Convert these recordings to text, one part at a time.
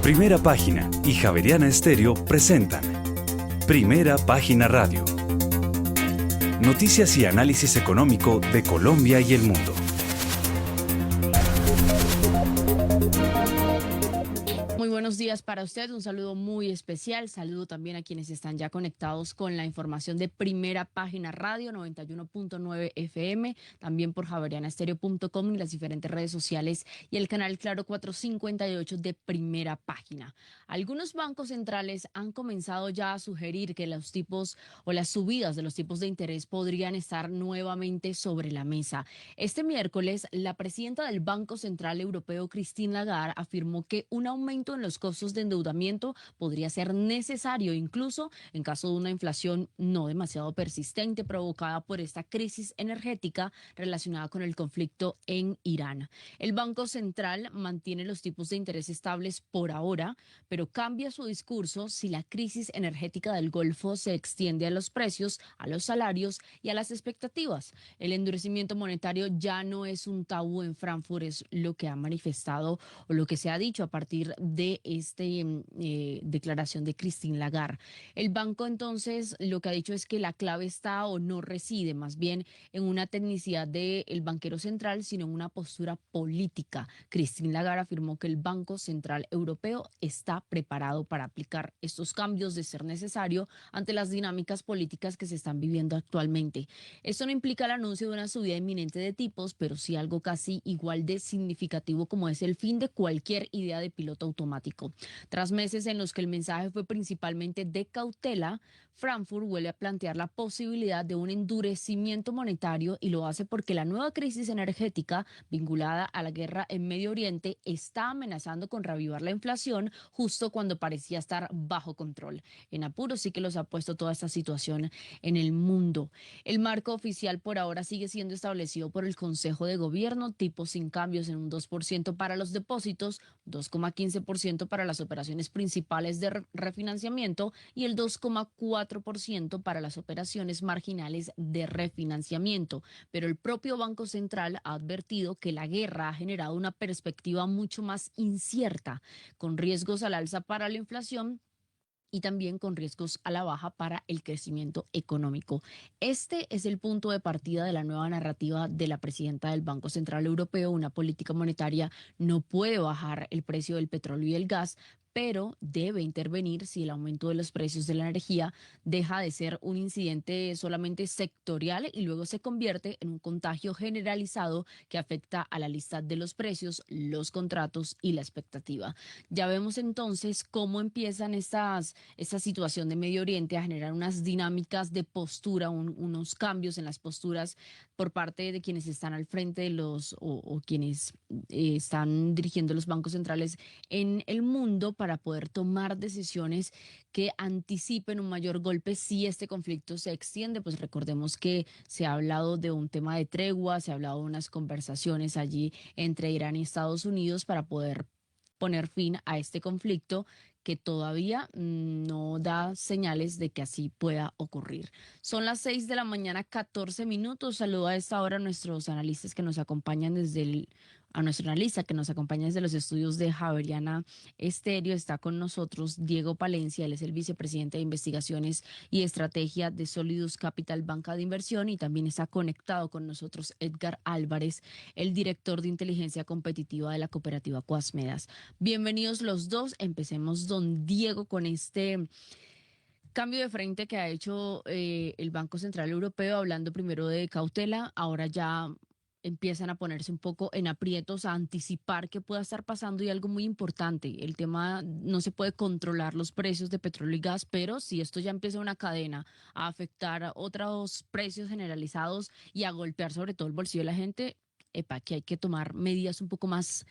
Primera Página y Javeriana Estéreo presentan Primera Página Radio. Noticias y análisis económico de Colombia y el mundo. Muy buenos días para usted, un saludo muy especial, saludo también a quienes están ya conectados con la información de Primera Página Radio 91.9 FM, también por javerianaestereo.com y las diferentes redes sociales y el canal Claro 458 de Primera Página. Algunos bancos centrales han comenzado ya a sugerir que los tipos o las subidas de los tipos de interés podrían estar nuevamente sobre la mesa. Este miércoles, la presidenta del Banco Central Europeo, Christine Lagarde, afirmó que un aumento en los costos de endeudamiento podría ser necesario, incluso en caso de una inflación no demasiado persistente provocada por esta crisis energética relacionada con el conflicto en Irán. El Banco Central mantiene los tipos de interés estables por ahora, pero cambia su discurso si la crisis energética del Golfo se extiende a los precios, a los salarios y a las expectativas. El endurecimiento monetario ya no es un tabú en Frankfurt, es lo que ha manifestado o lo que se ha dicho a partir de esta declaración de Christine Lagarde. El banco entonces lo que ha dicho es que la clave está o no reside más bien en una tecnicidad del banquero central, sino en una postura política. Christine Lagarde afirmó que el Banco Central Europeo está preparado para aplicar estos cambios de ser necesario ante las dinámicas políticas que se están viviendo actualmente. Esto no implica el anuncio de una subida inminente de tipos, pero sí algo casi igual de significativo como es el fin de cualquier idea de piloto automático. Tras meses en los que el mensaje fue principalmente de cautela, Frankfurt vuelve a plantear la posibilidad de un endurecimiento monetario y lo hace porque la nueva crisis energética vinculada a la guerra en Medio Oriente está amenazando con reavivar la inflación justo cuando parecía estar bajo control. En apuros sí que los ha puesto toda esta situación en el mundo. El marco oficial por ahora sigue siendo establecido por el Consejo de Gobierno, tipos sin cambios en un 2% para los depósitos, 2,15% para las operaciones principales de refinanciamiento y el 2,4% para las operaciones marginales de refinanciamiento. Pero el propio Banco Central ha advertido que la guerra ha generado una perspectiva mucho más incierta, con riesgos al alza para la inflación y también con riesgos a la baja para el crecimiento económico. Este es el punto de partida de la nueva narrativa de la presidenta del Banco Central Europeo. Una política monetaria no puede bajar el precio del petróleo y el gas, pero debe intervenir si el aumento de los precios de la energía deja de ser un incidente solamente sectorial y luego se convierte en un contagio generalizado que afecta a la lista de los precios, los contratos y la expectativa. Ya vemos entonces cómo empiezan esta situación de Medio Oriente a generar unas dinámicas de postura, unos cambios en las posturas por parte de quienes están al frente de o quienes están dirigiendo los bancos centrales en el mundo para poder tomar decisiones que anticipen un mayor golpe si este conflicto se extiende. Pues recordemos que se ha hablado de un tema de tregua, se ha hablado de unas conversaciones allí entre Irán y Estados Unidos para poder poner fin a este conflicto que todavía no da señales de que así pueda ocurrir. Son las 6 de la mañana, 14 minutos. Saludo a esta hora a nuestros analistas que nos acompañan a nuestro analista que nos acompaña desde los estudios de Javeriana Estéreo. Está con nosotros Diego Palencia, él es el vicepresidente de Investigaciones y Estrategia de Solidus Capital Banca de Inversión, y también está conectado con nosotros Edgar Álvarez, el director de inteligencia competitiva de la cooperativa Coasmedas. Bienvenidos los dos. Empecemos, don Diego, con este cambio de frente que ha hecho el Banco Central Europeo, hablando primero de cautela, ahora ya empiezan a ponerse un poco en aprietos, a anticipar qué pueda estar pasando. Y algo muy importante, el tema: no se puede controlar los precios de petróleo y gas, pero si esto ya empieza una cadena a afectar a otros precios generalizados y a golpear sobre todo el bolsillo de la gente, que hay que tomar medidas un poco más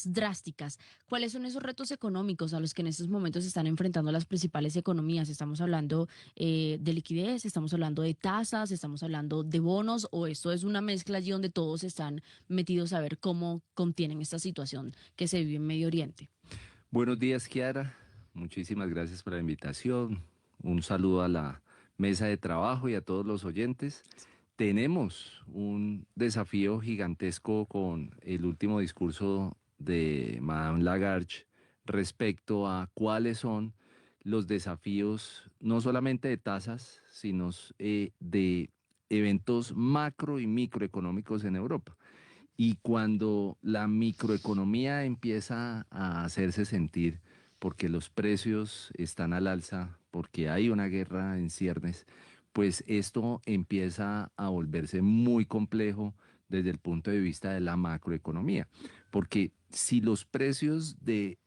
drásticas. ¿Cuáles son esos retos económicos a los que en estos momentos se están enfrentando las principales economías? Estamos hablando de liquidez, estamos hablando de tasas, estamos hablando de bonos, o esto es una mezcla allí donde todos están metidos a ver cómo contienen esta situación que se vive en Medio Oriente. Buenos días, Kiara. Muchísimas gracias por la invitación. Un saludo a la mesa de trabajo y a todos los oyentes. Tenemos un desafío gigantesco con el último discurso de Madame Lagarde respecto a cuáles son los desafíos, no solamente de tasas, sino de eventos macro y microeconómicos en Europa. Y cuando la microeconomía empieza a hacerse sentir, porque los precios están al alza, porque hay una guerra en ciernes, pues esto empieza a volverse muy complejo desde el punto de vista de la macroeconomía. Porque si los precios del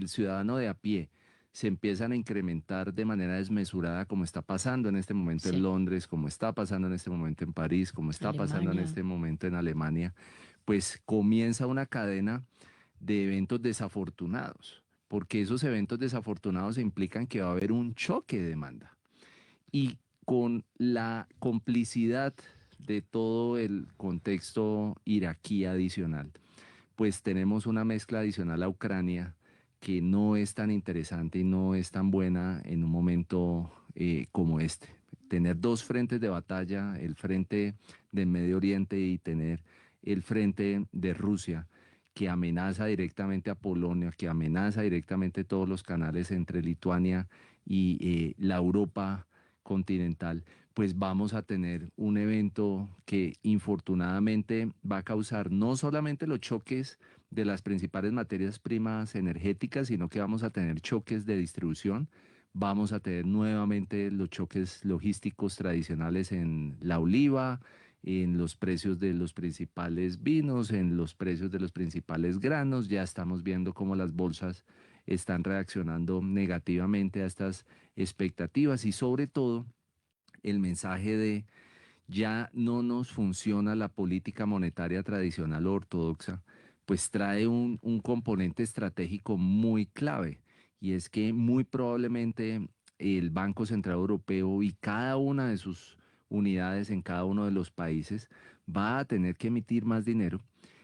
ciudadano de a pie se empiezan a incrementar de manera desmesurada, como está pasando en este momento en Sí, Londres, como está pasando en este momento en París, como está pasando en Alemania. este momento en Alemania, pues comienza una cadena de eventos desafortunados, porque esos eventos desafortunados implican que va a haber un choque de demanda. Y con la complicidad de todo el contexto iraquí adicional, pues tenemos una mezcla adicional a Ucrania que no es tan interesante y no es tan buena en un momento como este. Tener dos frentes de batalla, el frente del Medio Oriente y tener el frente de Rusia, que amenaza directamente a Polonia, que amenaza directamente todos los canales entre Lituania y la Europa continental, pues vamos a tener un evento que infortunadamente va a causar no solamente los choques de las principales materias primas energéticas, sino que vamos a tener choques de distribución, vamos a tener nuevamente los choques logísticos tradicionales en la oliva, en los precios de los principales vinos, en los precios de los principales granos. Ya estamos viendo cómo las bolsas están reaccionando negativamente a estas expectativas y sobre todo el mensaje de ya no nos funciona la política monetaria tradicional o ortodoxa, pues trae un componente estratégico muy clave, y es que muy probablemente el Banco Central Europeo y cada una de sus unidades en cada uno de los países va a tener que emitir más dinero.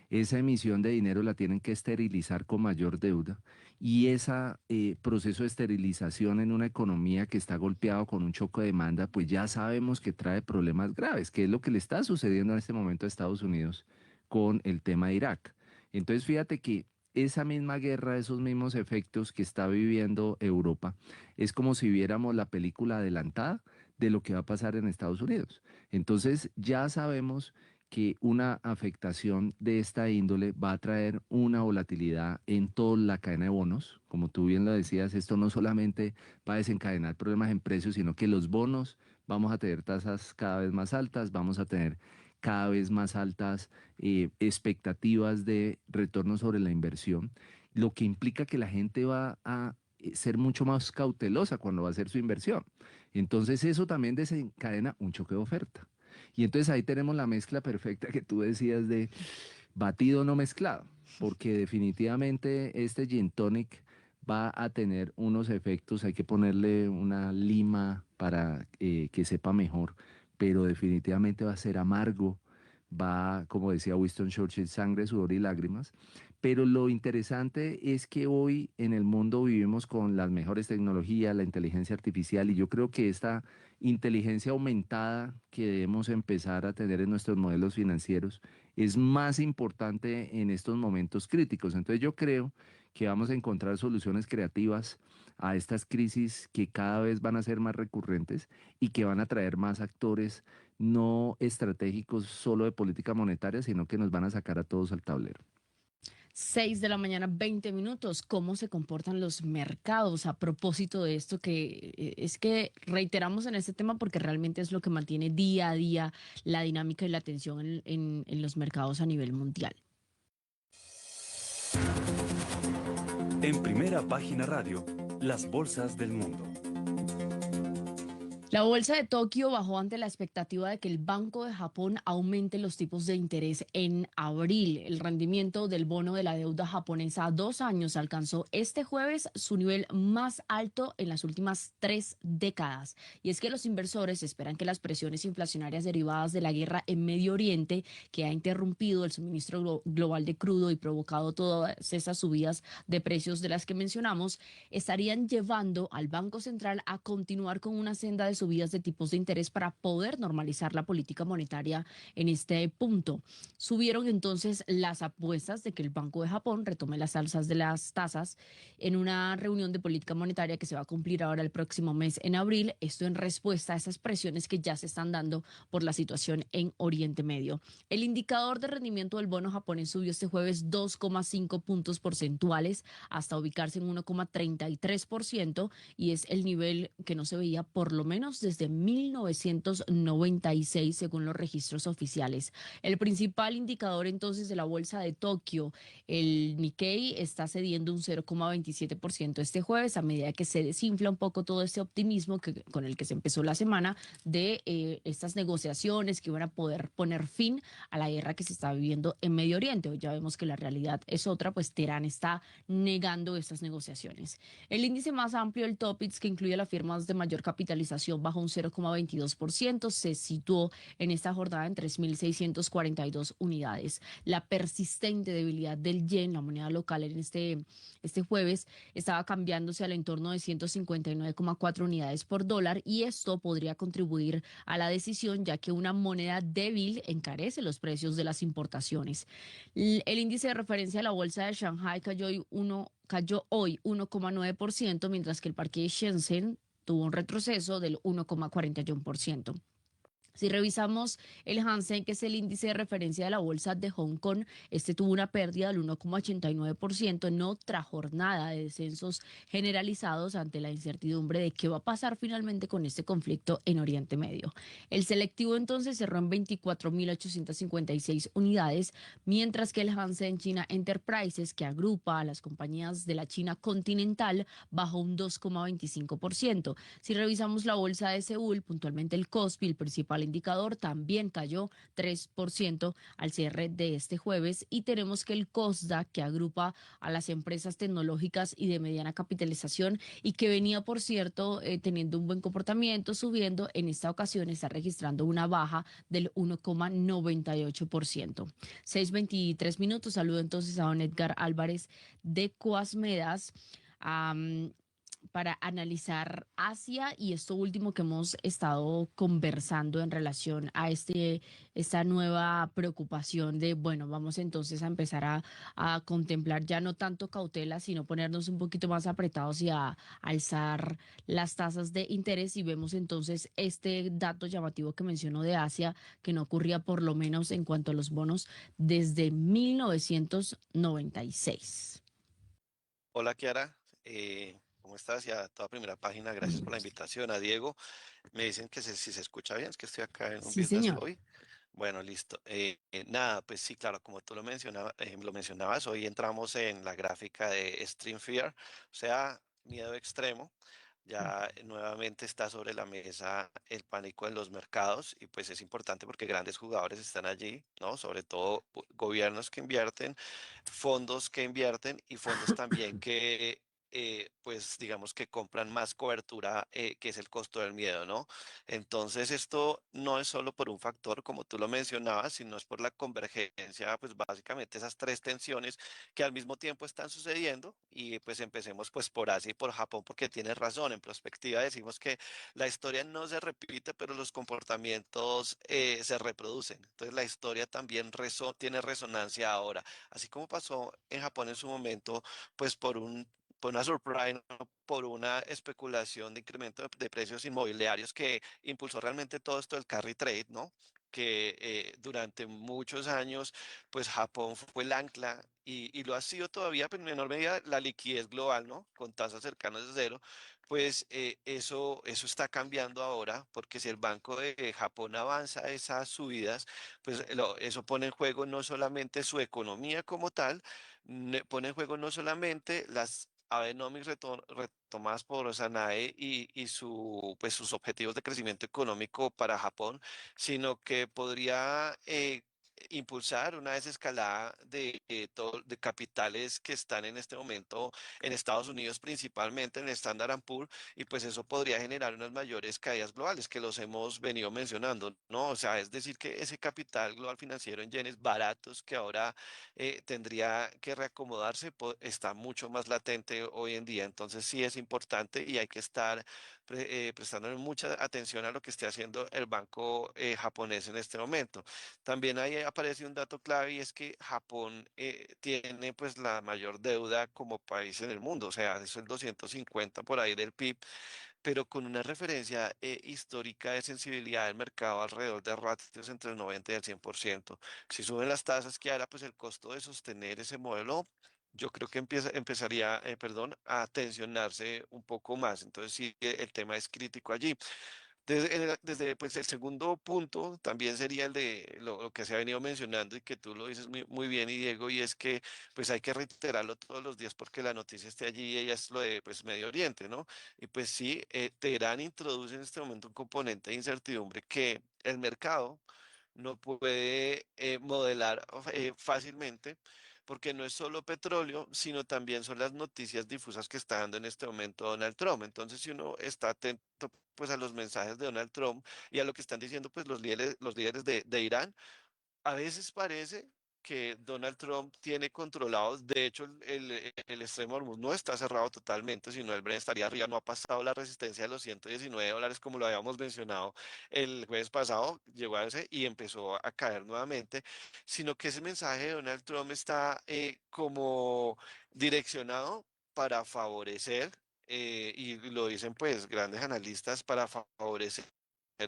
Esa emisión de dinero la tienen que esterilizar con mayor deuda, y ese proceso de esterilización en una economía que está golpeado con un choque de demanda, pues ya sabemos que trae problemas graves, que es lo que le está sucediendo en este momento a Estados Unidos con el tema de Irak. Entonces fíjate que esa misma guerra, esos mismos efectos que está viviendo Europa, es como si viéramos la película adelantada de lo que va a pasar en Estados Unidos. Entonces ya sabemos que una afectación de esta índole va a traer una volatilidad en toda la cadena de bonos. Como tú bien lo decías, esto no solamente va a desencadenar problemas en precios, sino que los bonos vamos a tener tasas cada vez más altas, vamos a tener cada vez más altas expectativas de retorno sobre la inversión, lo que implica que la gente va a ser mucho más cautelosa cuando va a hacer su inversión. Entonces eso también desencadena un choque de oferta. Y entonces ahí tenemos la mezcla perfecta que tú decías de batido no mezclado, porque definitivamente este gin tonic va a tener unos efectos, hay que ponerle una lima para que sepa mejor, pero definitivamente va a ser amargo, va, como decía Winston Churchill, sangre, sudor y lágrimas. Pero lo interesante es que hoy en el mundo vivimos con las mejores tecnologías, la inteligencia artificial, y yo creo que esta inteligencia aumentada que debemos empezar a tener en nuestros modelos financieros es más importante en estos momentos críticos. Entonces yo creo que vamos a encontrar soluciones creativas a estas crisis que cada vez van a ser más recurrentes y que van a traer más actores no estratégicos solo de política monetaria, sino que nos van a sacar a todos al tablero. 6 de la mañana, 20 minutos. ¿Cómo se comportan los mercados a propósito de esto que es que reiteramos en este tema porque realmente es lo que mantiene día a día la dinámica y la atención en los mercados a nivel mundial? En Primera Página Radio, las bolsas del mundo. La bolsa de Tokio bajó ante la expectativa de que el Banco de Japón aumente los tipos de interés en abril. El rendimiento del bono de la deuda japonesa a 2 años alcanzó este jueves su nivel más alto en las últimas 3 décadas. Y es que los inversores esperan que las presiones inflacionarias derivadas de la guerra en Medio Oriente, que ha interrumpido el suministro global de crudo y provocado todas esas subidas de precios de las que mencionamos, estarían llevando al Banco Central a continuar con una senda de posibles subidas de tipos de interés para poder normalizar la política monetaria en este punto. Subieron entonces las apuestas de que el Banco de Japón retome las alzas de las tasas en una reunión de política monetaria que se va a cumplir ahora el próximo mes en abril, esto en respuesta a esas presiones que ya se están dando por la situación en Oriente Medio. El indicador de rendimiento del bono japonés subió este jueves 2,5 puntos porcentuales hasta ubicarse en 1,33% y es el nivel que no se veía por lo menos desde 1996 según los registros oficiales. El principal indicador entonces de la bolsa de Tokio, el Nikkei, está cediendo un 0,27% este jueves a medida que se desinfla un poco todo este optimismo con el que se empezó la semana de estas negociaciones que van a poder poner fin a la guerra que se está viviendo en Medio Oriente. Hoy ya vemos que la realidad es otra, pues Teherán está negando estas negociaciones. El índice más amplio, el Topix, que incluye las firmas de mayor capitalización, bajó un 0,22%, se situó en esta jornada en 3.642 unidades. La persistente debilidad del yen, la moneda local, en este jueves estaba cambiándose al entorno de 159,4 unidades por dólar y esto podría contribuir a la decisión ya que una moneda débil encarece los precios de las importaciones. El índice de referencia de la bolsa de Shanghai cayó hoy 1,9%, mientras que el parque de Shenzhen tuvo un retroceso del 1,41%. Si revisamos el Hansen, que es el índice de referencia de la bolsa de Hong Kong, este tuvo una pérdida del 1,89% en otra jornada de descensos generalizados ante la incertidumbre de qué va a pasar finalmente con este conflicto en Oriente Medio. El selectivo entonces cerró en 24.856 unidades, mientras que el Hansen China Enterprises, que agrupa a las compañías de la China continental, bajó un 2,25%. Si revisamos la bolsa de Seúl, puntualmente el Kospi, el principal indicador, también cayó 3% al cierre de este jueves y tenemos que el Kosdaq, que agrupa a las empresas tecnológicas y de mediana capitalización y que venía, por cierto, teniendo un buen comportamiento, subiendo, en esta ocasión está registrando una baja del 1,98%. 6:23. Saludo entonces a don Edgar Álvarez de Coasmedas. Para analizar Asia y esto último que hemos estado conversando en relación a esta nueva preocupación de, bueno, vamos entonces a empezar a contemplar ya no tanto cautela, sino ponernos un poquito más apretados y a alzar las tasas de interés y vemos entonces este dato llamativo que mencionó de Asia, que no ocurría por lo menos en cuanto a los bonos desde 1996. Hola, Kiara. ¿Cómo estás? Ya toda primera página, gracias por la invitación. A Diego, me dicen que si se escucha bien, es que estoy acá en un Sí, business señor. lobby. Bueno, listo. Nada, pues sí, claro, como tú lo mencionabas, hoy entramos en la gráfica de Extreme Fear, o sea, miedo extremo. Ya nuevamente está sobre la mesa el pánico en los mercados y pues es importante porque grandes jugadores están allí, ¿no? Sobre todo gobiernos que invierten, fondos que invierten y fondos también que pues digamos que compran más cobertura, que es el costo del miedo, ¿no? Entonces esto no es solo por un factor, como tú lo mencionabas, sino es por la convergencia, pues básicamente esas tres tensiones que al mismo tiempo están sucediendo y pues empecemos pues por Asia y por Japón porque tienes razón, en perspectiva decimos que la historia no se repite, pero los comportamientos se reproducen. Entonces la historia también tiene resonancia ahora, así como pasó en Japón en su momento, pues por una surprise, ¿no? Por una especulación de incremento de precios inmobiliarios que impulsó realmente todo esto del carry trade, ¿no? Que durante muchos años, pues Japón fue el ancla y lo ha sido todavía, pero en menor medida la liquidez global, ¿no? Con tasas cercanas a cero, pues eso está cambiando ahora, porque si el Banco de Japón avanza esas subidas, pues eso pone en juego no solamente su economía como tal, pone en juego no solamente las Abenomics retomadas por Sanae pues, sus objetivos de crecimiento económico para Japón, sino que podría impulsar una desescalada de capitales que están en este momento en Estados Unidos, principalmente en Standard Poor's, y pues eso podría generar unas mayores caídas globales que los hemos venido mencionando, ¿no? O sea, es decir, que ese capital global financiero en yenes baratos que ahora tendría que reacomodarse, está mucho más latente hoy en día. Entonces sí es importante y hay que estar prestándole mucha atención a lo que esté haciendo el banco japonés en este momento. También ahí aparece un dato clave y es que Japón tiene pues la mayor deuda como país en el mundo, o sea, es el 250 por ahí del PIB, pero con una referencia histórica de sensibilidad del mercado alrededor de ratios entre el 90 y el 100%. Si suben las tasas que ahora, pues el costo de sostener ese modelo, yo creo que empezaría, perdón, a tensionarse un poco más. Entonces sí, el tema es crítico allí. Desde pues, el segundo punto también sería el de lo que se ha venido mencionando y que tú lo dices muy bien, y Diego, y es que pues hay que reiterarlo todos los días porque la noticia esté allí y es lo de pues Medio Oriente, ¿no? Y pues sí, Teherán introduce en este momento un componente de incertidumbre que el mercado no puede modelar fácilmente, porque no es solo petróleo, sino también son las noticias difusas que está dando en este momento Donald Trump. Entonces, si uno está atento pues a los mensajes de Donald Trump y a lo que están diciendo pues los líderes de Irán, a veces parece que Donald Trump tiene controlados, de hecho el extremo Hormuz no está cerrado totalmente, sino el Brent estaría arriba, no ha pasado la resistencia de los $119 como lo habíamos mencionado el jueves pasado, llegó a ese y empezó a caer nuevamente, sino que ese mensaje de Donald Trump está como direccionado para favorecer, y lo dicen pues grandes analistas, para favorecer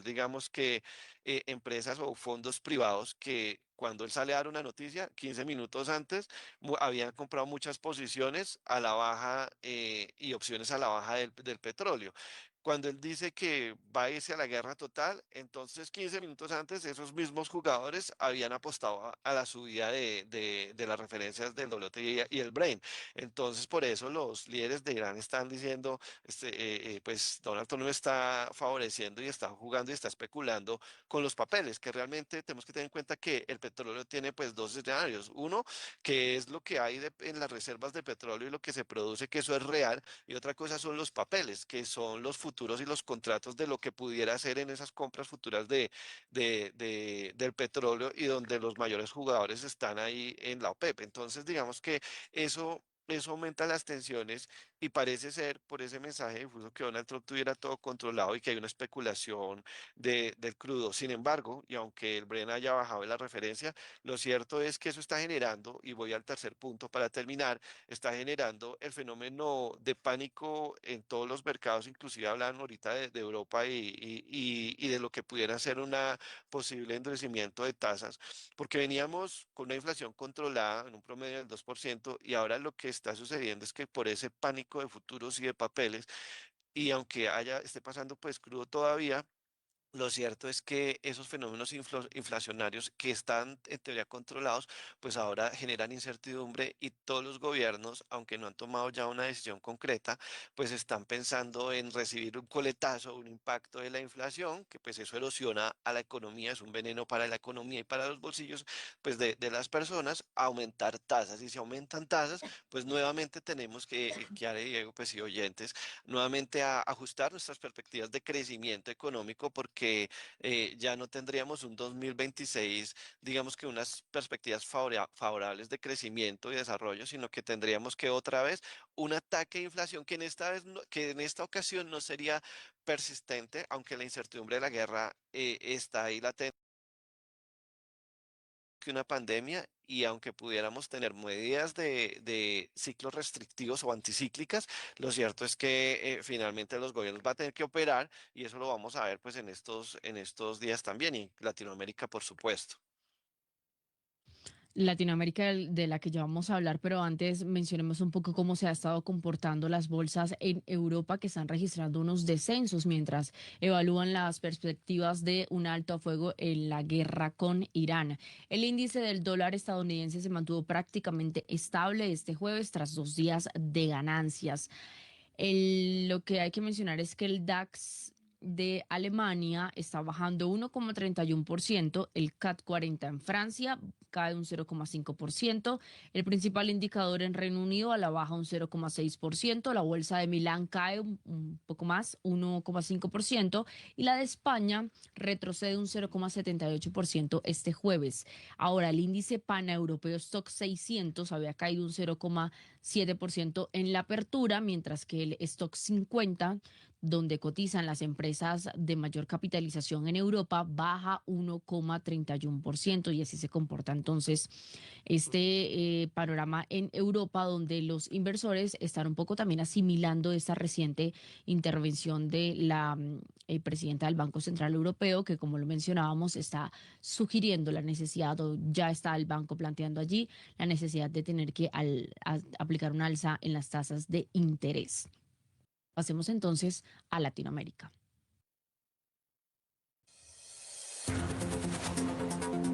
digamos que empresas o fondos privados que cuando él sale a dar una noticia, 15 minutos antes, habían comprado muchas posiciones a la baja y opciones a la baja del petróleo. Cuando él dice que va a irse a la guerra total, entonces 15 minutos antes esos mismos jugadores habían apostado a la subida de las referencias del WTI y el Brain. Entonces por eso los líderes de Irán están diciendo pues Donald Trump está favoreciendo y está jugando y está especulando con los papeles, que realmente tenemos que tener en cuenta que el petróleo tiene pues dos escenarios. Uno, que es lo que hay en las reservas de petróleo y lo que se produce, que eso es real, y otra cosa son los papeles, que son los futuros y los contratos de lo que pudiera hacer en esas compras futuras del petróleo y donde los mayores jugadores están ahí en la OPEP. Entonces, digamos que eso aumenta las tensiones y parece ser por ese mensaje difuso que Donald Trump tuviera todo controlado y que hay una especulación del crudo. Sin embargo, y aunque el Brent haya bajado en la referencia, lo cierto es que eso está generando, y voy al tercer punto para terminar, está generando el fenómeno de pánico en todos los mercados, inclusive hablan ahorita de Europa y de lo que pudiera ser una posible endurecimiento de tasas, porque veníamos con una inflación controlada en un promedio del 2% y ahora lo que está sucediendo es que por ese pánico de futuros y de papeles, y aunque esté pasando pues crudo todavía, lo cierto es que esos fenómenos inflacionarios que están en teoría controlados, pues ahora generan incertidumbre y todos los gobiernos, aunque no han tomado ya una decisión concreta, pues están pensando en recibir un coletazo, un impacto de la inflación, que pues eso erosiona a la economía, es un veneno para la economía y para los bolsillos pues de las personas, aumentar tasas. Y si aumentan tasas, pues nuevamente tenemos que haré, Diego, pues y oyentes, nuevamente a ajustar nuestras perspectivas de crecimiento económico porque ya no tendríamos un 2026, digamos que unas perspectivas favorables de crecimiento y desarrollo, sino que tendríamos que otra vez un ataque de inflación que en esta vez que en esta ocasión no sería persistente, aunque la incertidumbre de la guerra está ahí latente que una pandemia, y aunque pudiéramos tener medidas de ciclos restrictivos o anticíclicas, lo cierto es que finalmente los gobiernos van a tener que operar y eso lo vamos a ver pues en estos días también, y Latinoamérica por supuesto. Latinoamérica de la que ya vamos a hablar, pero antes mencionemos un poco cómo se ha estado comportando las bolsas en Europa, que están registrando unos descensos mientras evalúan las perspectivas de un alto a fuego en la guerra con Irán. El índice del dólar estadounidense se mantuvo prácticamente estable este jueves tras 2 días de ganancias. Lo que hay que mencionar es que el DAX de Alemania está bajando 1,31%, el CAC 40 en Francia cae un 0,5%, el principal indicador en Reino Unido a la baja un 0,6%, la bolsa de Milán cae un poco más, 1,5%, y la de España retrocede un 0,78% este jueves. Ahora, el índice paneuropeo Stock 600 había caído un 7% en la apertura, mientras que el Stock 50, donde cotizan las empresas de mayor capitalización en Europa, baja 1,31%, y así se comporta entonces este panorama en Europa, donde los inversores están un poco también asimilando esta reciente intervención de la presidenta del Banco Central Europeo, que como lo mencionábamos está sugiriendo la necesidad, o ya está el banco planteando allí la necesidad de tener que aplicar un alza en las tasas de interés. Pasemos entonces a Latinoamérica.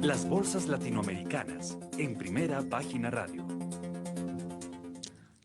Las bolsas latinoamericanas en Primera Página Radio.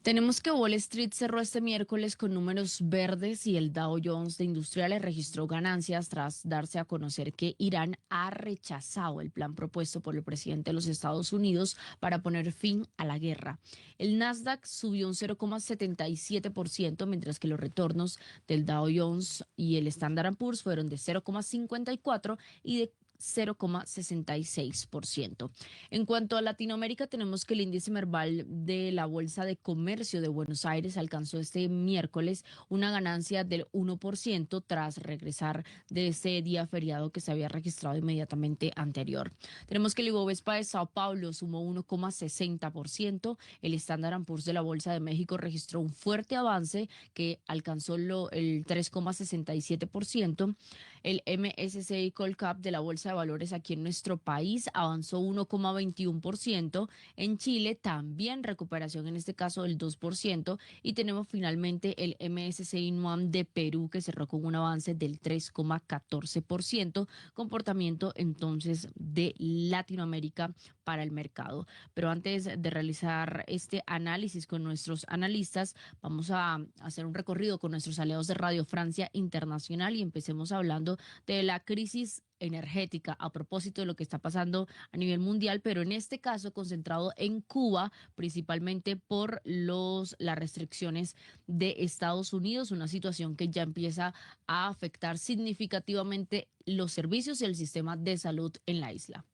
Tenemos que Wall Street cerró este miércoles con números verdes y el Dow Jones de Industriales registró ganancias tras darse a conocer que Irán ha rechazado el plan propuesto por el presidente de los Estados Unidos para poner fin a la guerra. El Nasdaq subió un 0,77%, mientras que los retornos del Dow Jones y el Standard & Poor's fueron de 0,54% y de 0,66%. En cuanto a Latinoamérica, tenemos que el índice Merval de la Bolsa de Comercio de Buenos Aires alcanzó este miércoles una ganancia del 1% tras regresar de ese día feriado que se había registrado inmediatamente anterior. Tenemos que el Ibovespa de Sao Paulo sumó 1,60%, el Standard & Poor's de la Bolsa de México registró un fuerte avance que alcanzó el 3,67%. El MSCI Colcap de la Bolsa de Valores aquí en nuestro país avanzó 1,21%. En Chile también recuperación, en este caso del 2%. Y tenemos finalmente el MSCI NUAM de Perú, que cerró con un avance del 3,14%. Comportamiento entonces de Latinoamérica para el mercado. Pero antes de realizar este análisis con nuestros analistas, vamos a hacer un recorrido con nuestros aliados de Radio Francia Internacional y empecemos hablando de la crisis energética a propósito de lo que está pasando a nivel mundial, pero en este caso concentrado en Cuba, principalmente por las restricciones de Estados Unidos, una situación que ya empieza a afectar significativamente los servicios y el sistema de salud en la isla.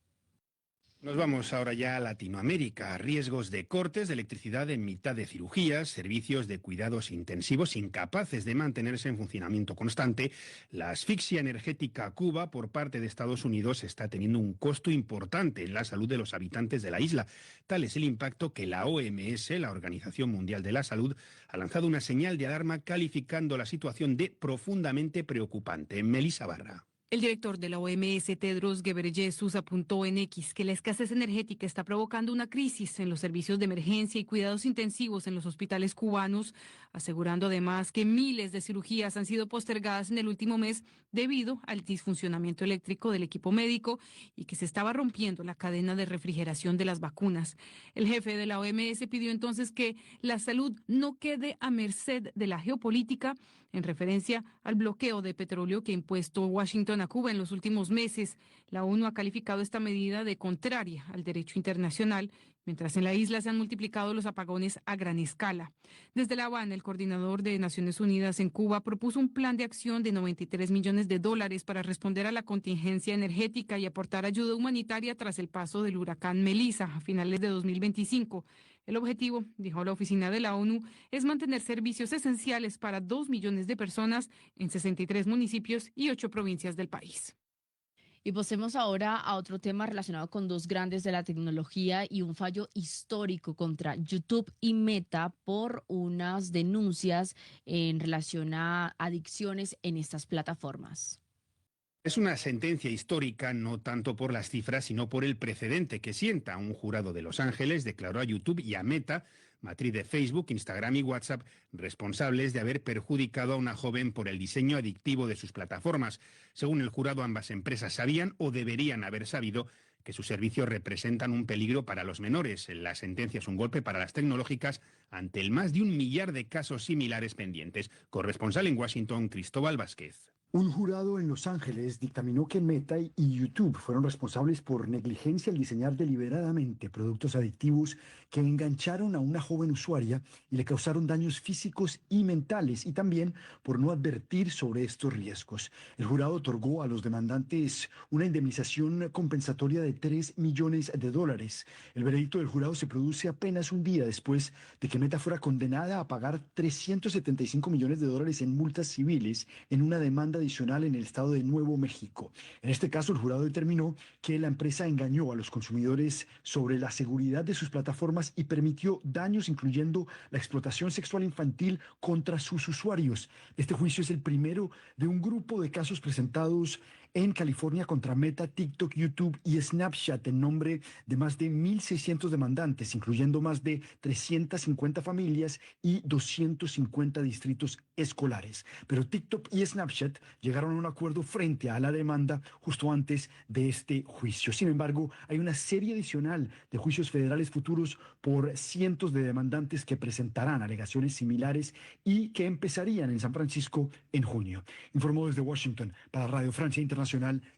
Nos vamos ahora ya a Latinoamérica. Riesgos de cortes de electricidad en mitad de cirugías, servicios de cuidados intensivos incapaces de mantenerse en funcionamiento constante. La asfixia energética a Cuba por parte de Estados Unidos está teniendo un costo importante en la salud de los habitantes de la isla. Tal es el impacto que la OMS, la Organización Mundial de la Salud, ha lanzado una señal de alarma calificando la situación de profundamente preocupante. Melissa Barra. El director de la OMS, Tedros Ghebreyesus, apuntó en X que la escasez energética está provocando una crisis en los servicios de emergencia y cuidados intensivos en los hospitales cubanos, asegurando además que miles de cirugías han sido postergadas en el último mes debido al disfuncionamiento eléctrico del equipo médico y que se estaba rompiendo la cadena de refrigeración de las vacunas. El jefe de la OMS pidió entonces que la salud no quede a merced de la geopolítica, en referencia al bloqueo de petróleo que ha impuesto Washington a Cuba en los últimos meses. La ONU ha calificado esta medida de contraria al derecho internacional, mientras en la isla se han multiplicado los apagones a gran escala. Desde La Habana, el coordinador de Naciones Unidas en Cuba propuso un plan de acción de $93 millones para responder a la contingencia energética y aportar ayuda humanitaria tras el paso del huracán Melissa a finales de 2025. El objetivo, dijo la oficina de la ONU, es mantener servicios esenciales para 2 millones de personas en 63 municipios y 8 provincias del país. Y pasemos ahora a otro tema relacionado con dos grandes de la tecnología y un fallo histórico contra YouTube y Meta por unas denuncias en relación a adicciones en estas plataformas. Es una sentencia histórica no tanto por las cifras, sino por el precedente que sienta. Un jurado de Los Ángeles declaró a YouTube y a Meta, matriz de Facebook, Instagram y WhatsApp, responsables de haber perjudicado a una joven por el diseño adictivo de sus plataformas. Según el jurado, ambas empresas sabían o deberían haber sabido que sus servicios representan un peligro para los menores. La sentencia es un golpe para las tecnológicas ante el más de 1 millar de casos similares pendientes. Corresponsal en Washington, Cristóbal Vázquez. Un jurado en Los Ángeles dictaminó que Meta y YouTube fueron responsables por negligencia al diseñar deliberadamente productos adictivos que engancharon a una joven usuaria y le causaron daños físicos y mentales, y también por no advertir sobre estos riesgos. El jurado otorgó a los demandantes una indemnización compensatoria de $3 millones. El veredicto del jurado se produce apenas un día después de que Meta fuera condenada a pagar $375 millones en multas civiles en una demanda adicional en el estado de Nuevo México. En este caso, el jurado determinó que la empresa engañó a los consumidores sobre la seguridad de sus plataformas y permitió daños, incluyendo la explotación sexual infantil contra sus usuarios. Este juicio es el primero de un grupo de casos presentados en California contra Meta, TikTok, YouTube y Snapchat en nombre de más de 1.600 demandantes, incluyendo más de 350 familias y 250 distritos escolares. Pero TikTok y Snapchat llegaron a un acuerdo frente a la demanda justo antes de este juicio. Sin embargo, hay una serie adicional de juicios federales futuros por cientos de demandantes que presentarán alegaciones similares y que empezarían en San Francisco en junio. Informó desde Washington para Radio Francia Internacional,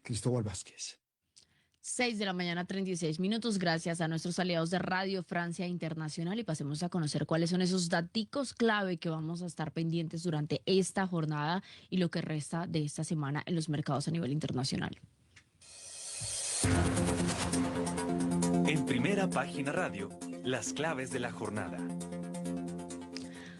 Cristóbal Vázquez. 6 de la mañana, 36 minutos. Gracias a nuestros aliados de Radio Francia Internacional, y pasemos a conocer cuáles son esos daticos clave que vamos a estar pendientes durante esta jornada y lo que resta de esta semana en los mercados a nivel internacional. En Primera Página Radio, las claves de la jornada.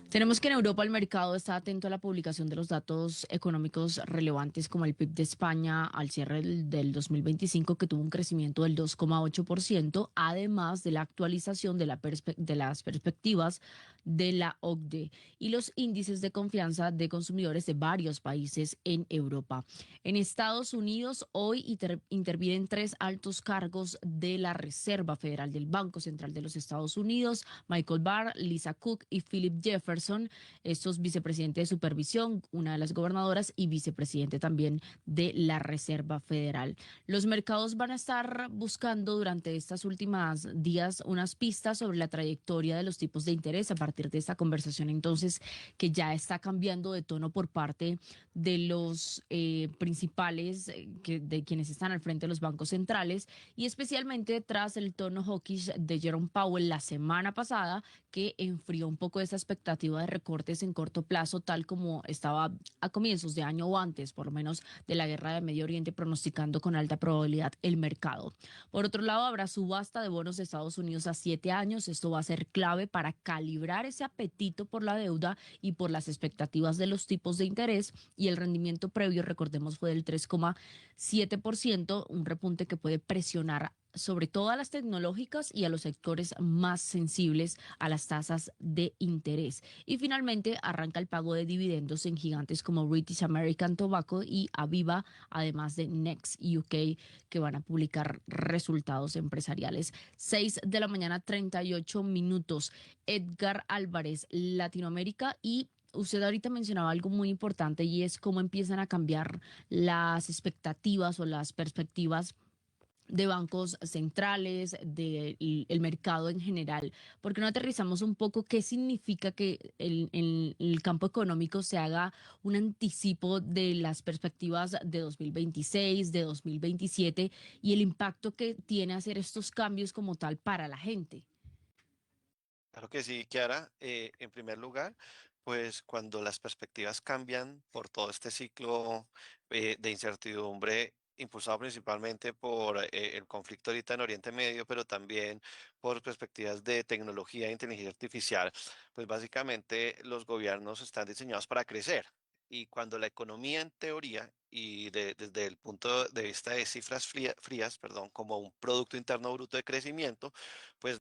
Tenemos que en Europa el mercado está atento a la publicación de los datos económicos relevantes como el PIB de España al cierre del 2025, que tuvo un crecimiento del 2,8%, además de la actualización de las perspectivas de la OCDE y los índices de confianza de consumidores de varios países en Europa. En Estados Unidos hoy intervienen 3 altos cargos de la Reserva Federal del Banco Central de los Estados Unidos: Michael Barr, Lisa Cook y Philip Jefferson, estos vicepresidente de supervisión, una de las gobernadoras y vicepresidente también de la Reserva Federal. Los mercados van a estar buscando durante estas últimas días unas pistas sobre la trayectoria de los tipos de interés a partir de esta conversación, entonces, que ya está cambiando de tono por parte de los principales de quienes están al frente de los bancos centrales, y especialmente tras el tono hawkish de Jerome Powell la semana pasada, que enfrió un poco esa expectativa de recortes en corto plazo, tal como estaba a comienzos de año o antes, por lo menos, de la guerra de Medio Oriente, pronosticando con alta probabilidad el mercado. Por otro lado, habrá subasta de bonos de Estados Unidos a 7 años. Esto va a ser clave para calibrar ese apetito por la deuda y por las expectativas de los tipos de interés, y el rendimiento previo, recordemos, fue del 3,7%, un repunte que puede presionar sobre todo a las tecnológicas y a los sectores más sensibles a las tasas de interés. Y finalmente arranca el pago de dividendos en gigantes como British American Tobacco y Aviva, además de Next UK, que van a publicar resultados empresariales. 6 de la mañana, 38 minutos. Edgar Álvarez, Latinoamérica. Y usted ahorita mencionaba algo muy importante, y es cómo empiezan a cambiar las expectativas o las perspectivas de bancos centrales, del mercado en general. ¿Por qué no aterrizamos un poco qué significa que en el campo económico se haga un anticipo de las perspectivas de 2026, de 2027, y el impacto que tiene hacer estos cambios como tal para la gente? Claro que sí, Kiara. En primer lugar, pues cuando las perspectivas cambian por todo este ciclo de incertidumbre, impulsado principalmente por el conflicto ahorita en Oriente Medio, pero también por perspectivas de tecnología e inteligencia artificial, pues básicamente los gobiernos están diseñados para crecer. Y cuando la economía en teoría y desde el punto de vista de cifras frías, perdón, como un Producto Interno Bruto de crecimiento, pues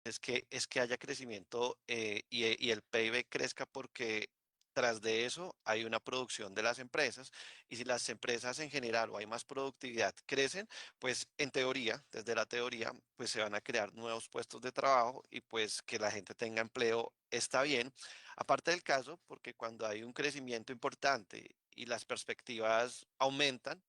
es que haya crecimiento y el PIB crezca porque tras de eso hay una producción de las empresas, y si las empresas en general o hay más productividad crecen, pues en teoría, desde la teoría, pues se van a crear nuevos puestos de trabajo, y pues que la gente tenga empleo está bien. Aparte del caso, porque cuando hay un crecimiento importante y las perspectivas aumentan,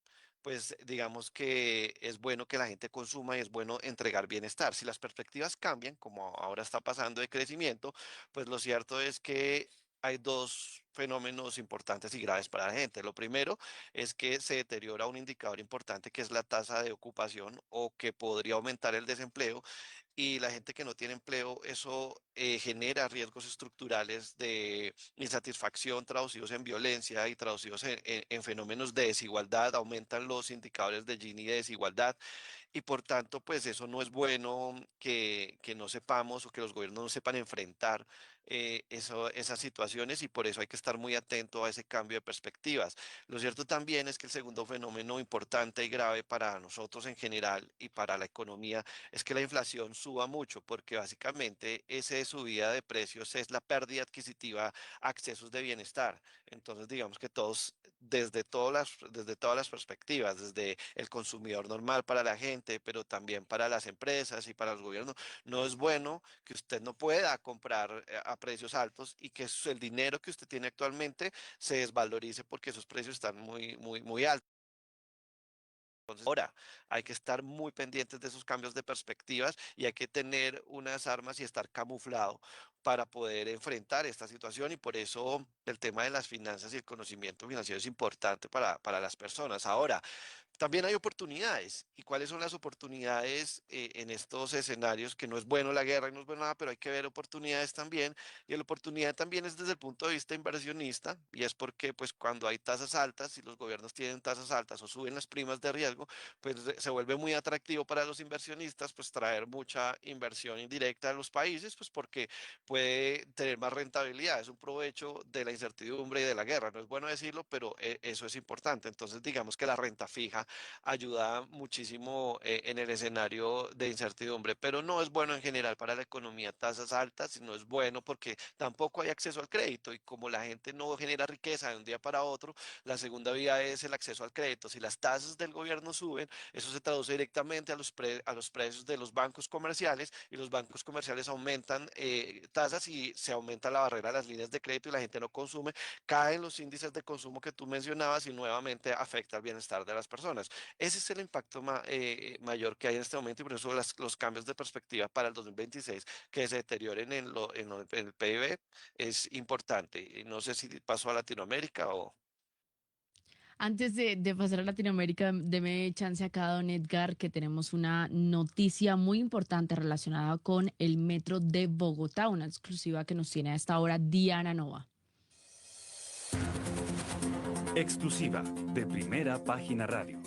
pues digamos que es bueno que la gente consuma y es bueno entregar bienestar. Si las perspectivas cambian, como ahora está pasando de crecimiento, pues lo cierto es que hay dos fenómenos importantes y graves para la gente. Lo primero es que se deteriora un indicador importante que es la tasa de ocupación o que podría aumentar el desempleo y la gente que no tiene empleo, eso genera riesgos estructurales de insatisfacción traducidos en violencia y traducidos en fenómenos de desigualdad, aumentan los indicadores de Gini de desigualdad y por tanto, pues eso no es bueno que no sepamos o que los gobiernos no sepan enfrentar esas situaciones y por eso hay que estar muy atento a ese cambio de perspectivas. Lo cierto también es que el segundo fenómeno importante y grave para nosotros en general y para la economía es que la inflación suba mucho, porque básicamente esa subida de precios es la pérdida adquisitiva a accesos de bienestar. Entonces, digamos que todos, desde todas las perspectivas, desde el consumidor normal para la gente, pero también para las empresas y para los gobiernos, no es bueno que usted no pueda comprar a precios altos y que el dinero que usted tiene actualmente se desvalorice porque esos precios están muy altos. Entonces, ahora hay que estar muy pendientes de esos cambios de perspectivas y hay que tener unas armas y estar camuflado para poder enfrentar esta situación y por eso el tema de las finanzas y el conocimiento financiero es importante para las personas. Ahora, también hay oportunidades. ¿Y cuáles son las oportunidades en estos escenarios? Que no es bueno la guerra y no es bueno nada, pero hay que ver oportunidades también. Y la oportunidad también es desde el punto de vista inversionista, y es porque pues cuando hay tasas altas y los gobiernos tienen tasas altas o suben las primas de riesgo, pues se vuelve muy atractivo para los inversionistas pues traer mucha inversión indirecta a los países, pues porque puede tener más rentabilidad. Es un provecho de la incertidumbre y de la guerra. No es bueno decirlo, pero eso es importante. Entonces digamos que la renta fija ayuda muchísimo en el escenario de incertidumbre, pero no es bueno en general para la economía tasas altas, y no es bueno porque tampoco hay acceso al crédito y como la gente no genera riqueza de un día para otro, la segunda vía es el acceso al crédito. Si las tasas del gobierno suben, eso se traduce directamente a los precios de los bancos comerciales y los bancos comerciales aumentan tasas y se aumenta la barrera de las líneas de crédito y la gente no consume, caen los índices de consumo que tú mencionabas y nuevamente afecta el bienestar de las personas. Ese es el impacto mayor que hay en este momento y por eso los cambios de perspectiva para el 2026 que se deterioren en el PIB es importante. Y no sé si pasó a Latinoamérica o... Antes de pasar a Latinoamérica, deme chance acá, don Edgar, que tenemos una noticia muy importante relacionada con el metro de Bogotá, una exclusiva que nos tiene a esta hora Diana Nova. Exclusiva de Primera Página Radio.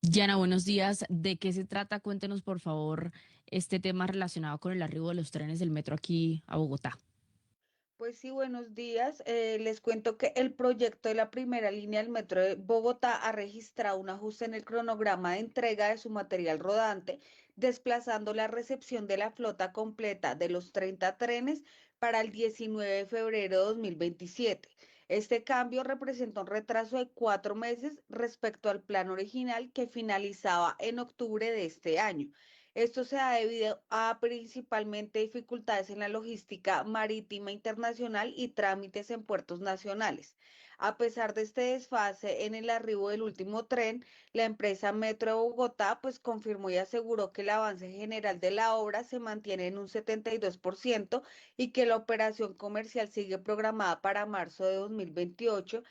Diana, buenos días. ¿De qué se trata? Cuéntenos, por favor, este tema relacionado con el arribo de los trenes del metro aquí a Bogotá. Pues sí, buenos días. Les cuento que el proyecto de la primera línea del metro de Bogotá ha registrado un ajuste en el cronograma de entrega de su material rodante, desplazando la recepción de la flota completa de los 30 trenes para el 19 de febrero de 2027. Este cambio representa un retraso de 4 meses respecto al plan original que finalizaba en octubre de este año. Esto se ha debido a principalmente dificultades en la logística marítima internacional y trámites en puertos nacionales. A pesar de este desfase en el arribo del último tren, la empresa Metro de Bogotá pues confirmó y aseguró que el avance general de la obra se mantiene en un 72% y que la operación comercial sigue programada para marzo de 2028,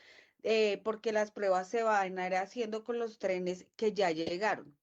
porque las pruebas se van a ir haciendo con los trenes que ya llegaron.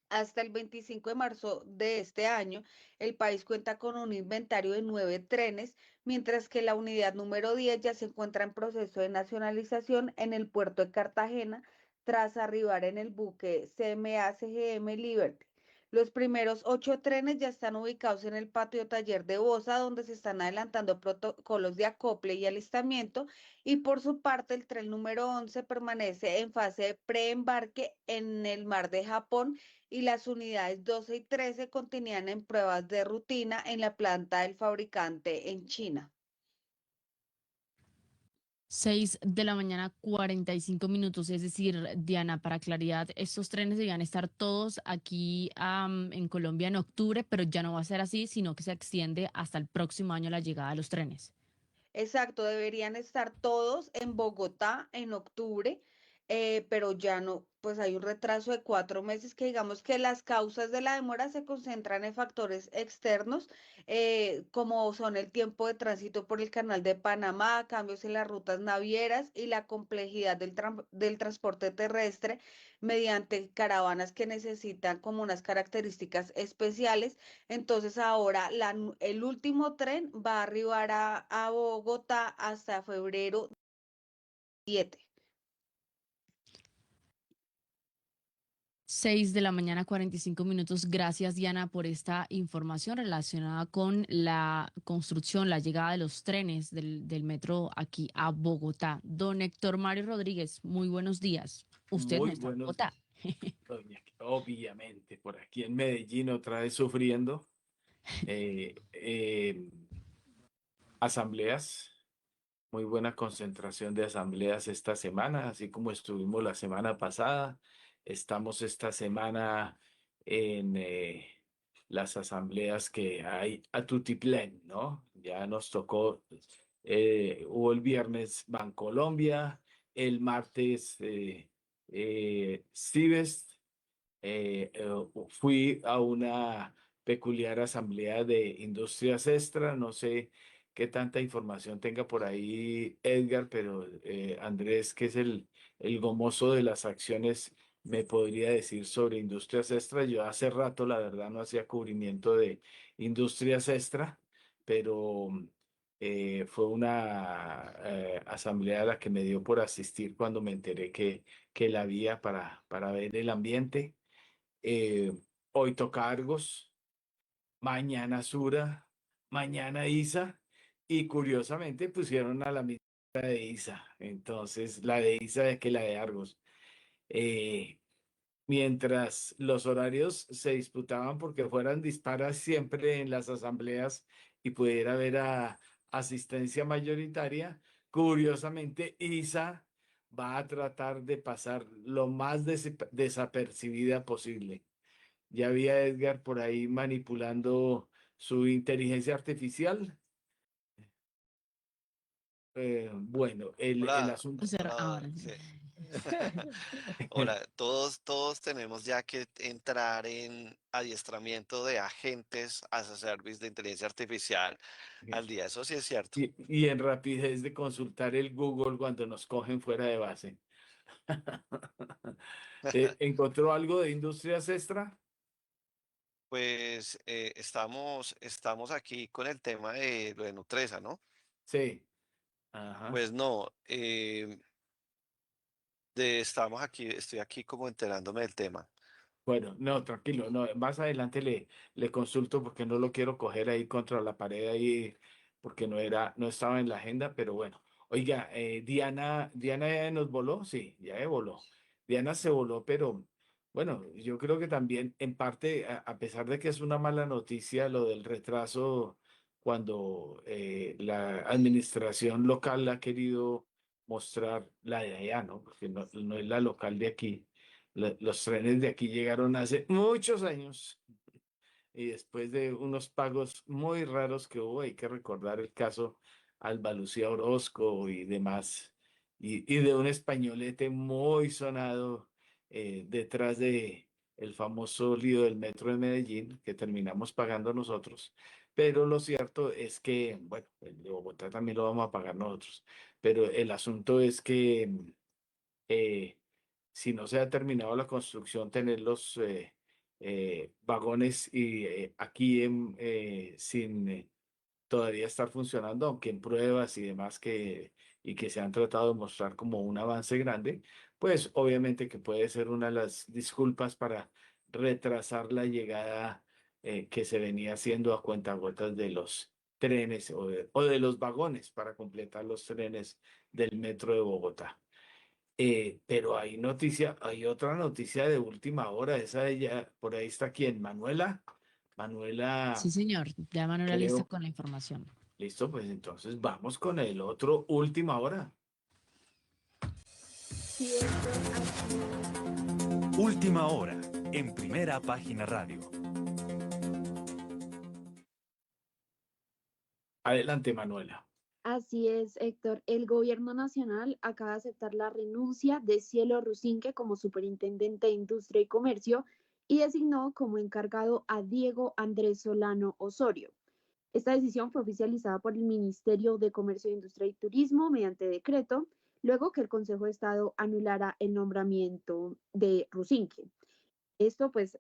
Hasta el 25 de marzo de este año, el país cuenta con un inventario de 9 trenes, mientras que la unidad número 10 ya se encuentra en proceso de nacionalización en el puerto de Cartagena tras arribar en el buque CMA CGM Liberty. Los primeros 8 trenes ya están ubicados en el patio taller de Bosa, donde se están adelantando protocolos de acople y alistamiento, y por su parte el tren número 11 permanece en fase de preembarque en el mar de Japón y las unidades 12 y 13 continúan en pruebas de rutina en la planta del fabricante en China. 6 de la mañana, 45 minutos. Es decir, Diana, para claridad, estos trenes debían estar todos aquí en Colombia en octubre, pero ya no va a ser así, sino que se extiende hasta el próximo año la llegada de los trenes. Exacto, deberían estar todos en Bogotá en octubre. pero ya no, pues hay un retraso de 4 meses que digamos que las causas de la demora se concentran en factores externos, como son el tiempo de tránsito por el canal de Panamá, cambios en las rutas navieras y la complejidad del transporte terrestre mediante caravanas que necesitan como unas características especiales. Entonces ahora el último tren va a arribar a Bogotá hasta febrero 7. 6 de la mañana, 45 minutos. Gracias, Diana, por esta información relacionada con la construcción, la llegada de los trenes del metro aquí a Bogotá. Don Héctor Mario Rodríguez, muy buenos días. Usted no Muy está en buenos Bogotá. obviamente, por aquí en Medellín otra vez sufriendo eh, eh, asambleas, muy buena concentración de asambleas esta semana, así como estuvimos la semana pasada. Estamos esta semana en las asambleas que hay a tutiplén, ¿no? Ya nos tocó, hubo el viernes Bancolombia, el martes Civest. Fui a una peculiar asamblea de Industrias Extra, no sé qué tanta información tenga por ahí Edgar, pero Andrés, que es el gomoso de las acciones, me podría decir sobre Industrias Extra. Yo hace rato, la verdad, no hacía cubrimiento de Industrias Extra, pero fue una asamblea a la que me dio por asistir cuando me enteré que la había para ver el ambiente. Eh, Hoy toca Argos, mañana Sura, mañana Isa, y curiosamente pusieron a la misma de Isa. Entonces, la de Isa es que la de Argos. Eh, Mientras los horarios se disputaban porque fueran disparas siempre en las asambleas y pudiera haber asistencia mayoritaria, curiosamente Isa va a tratar de pasar lo más desapercibida posible. Ya había Edgar por ahí manipulando su inteligencia artificial. Bueno, el Hola, O asunto. sea, hola, ahora sí. sí. Hola, todos tenemos ya que entrar en adiestramiento de agentes as a service de inteligencia artificial al día. Eso sí es cierto. Y en rapidez de consultar el Google cuando nos cogen fuera de base. ¿Encontró algo de Industrias Extra? Pues estamos aquí con el tema de lo de Nutresa, ¿no? Sí. Ajá. Pues no, estamos aquí, estoy aquí como enterándome del tema. Bueno, no, tranquilo, no, más adelante le consulto porque no lo quiero coger ahí contra la pared ahí, porque no estaba en la agenda, pero bueno. Oiga, Diana ya nos voló, sí, ya voló. Diana se voló, pero bueno, yo creo que también en parte, a pesar de que es una mala noticia lo del retraso cuando la administración local ha querido mostrar la de allá, ¿no? Porque no es la local de aquí. Los trenes de aquí llegaron hace muchos años y después de unos pagos muy raros que hubo, hay que recordar el caso Alba Lucía Orozco y demás, y de un españolete muy sonado detrás de el famoso lío del metro de Medellín, que terminamos pagando nosotros. Pero lo cierto es que, bueno, el de Bogotá también lo vamos a pagar nosotros, pero el asunto es que eh, si no se ha terminado la construcción, tener los vagones y aquí sin todavía estar funcionando, aunque en pruebas y demás y que se han tratado de mostrar como un avance grande, pues obviamente que puede ser una de las disculpas para retrasar la llegada que se venía haciendo a cuentagotas de los trenes o de los vagones para completar los trenes del metro de Bogotá. Pero hay otra noticia de última hora, esa de ella, por ahí está quién, Manuela. Sí, Manuela, señor. Ya Manuela lista creo. con la información. Listo, pues entonces vamos con el otro última hora. Última hora, en Primera Página Radio. Adelante, Manuela. Así es, Héctor. El gobierno nacional acaba de aceptar la renuncia de Cielo Rusinque como superintendente de Industria y Comercio y designó como encargado a Diego Andrés Solano Osorio. Esta decisión fue oficializada por el Ministerio de Comercio, Industria y Turismo mediante decreto, luego que el Consejo de Estado anulara el nombramiento de Rusinque. Esto, pues,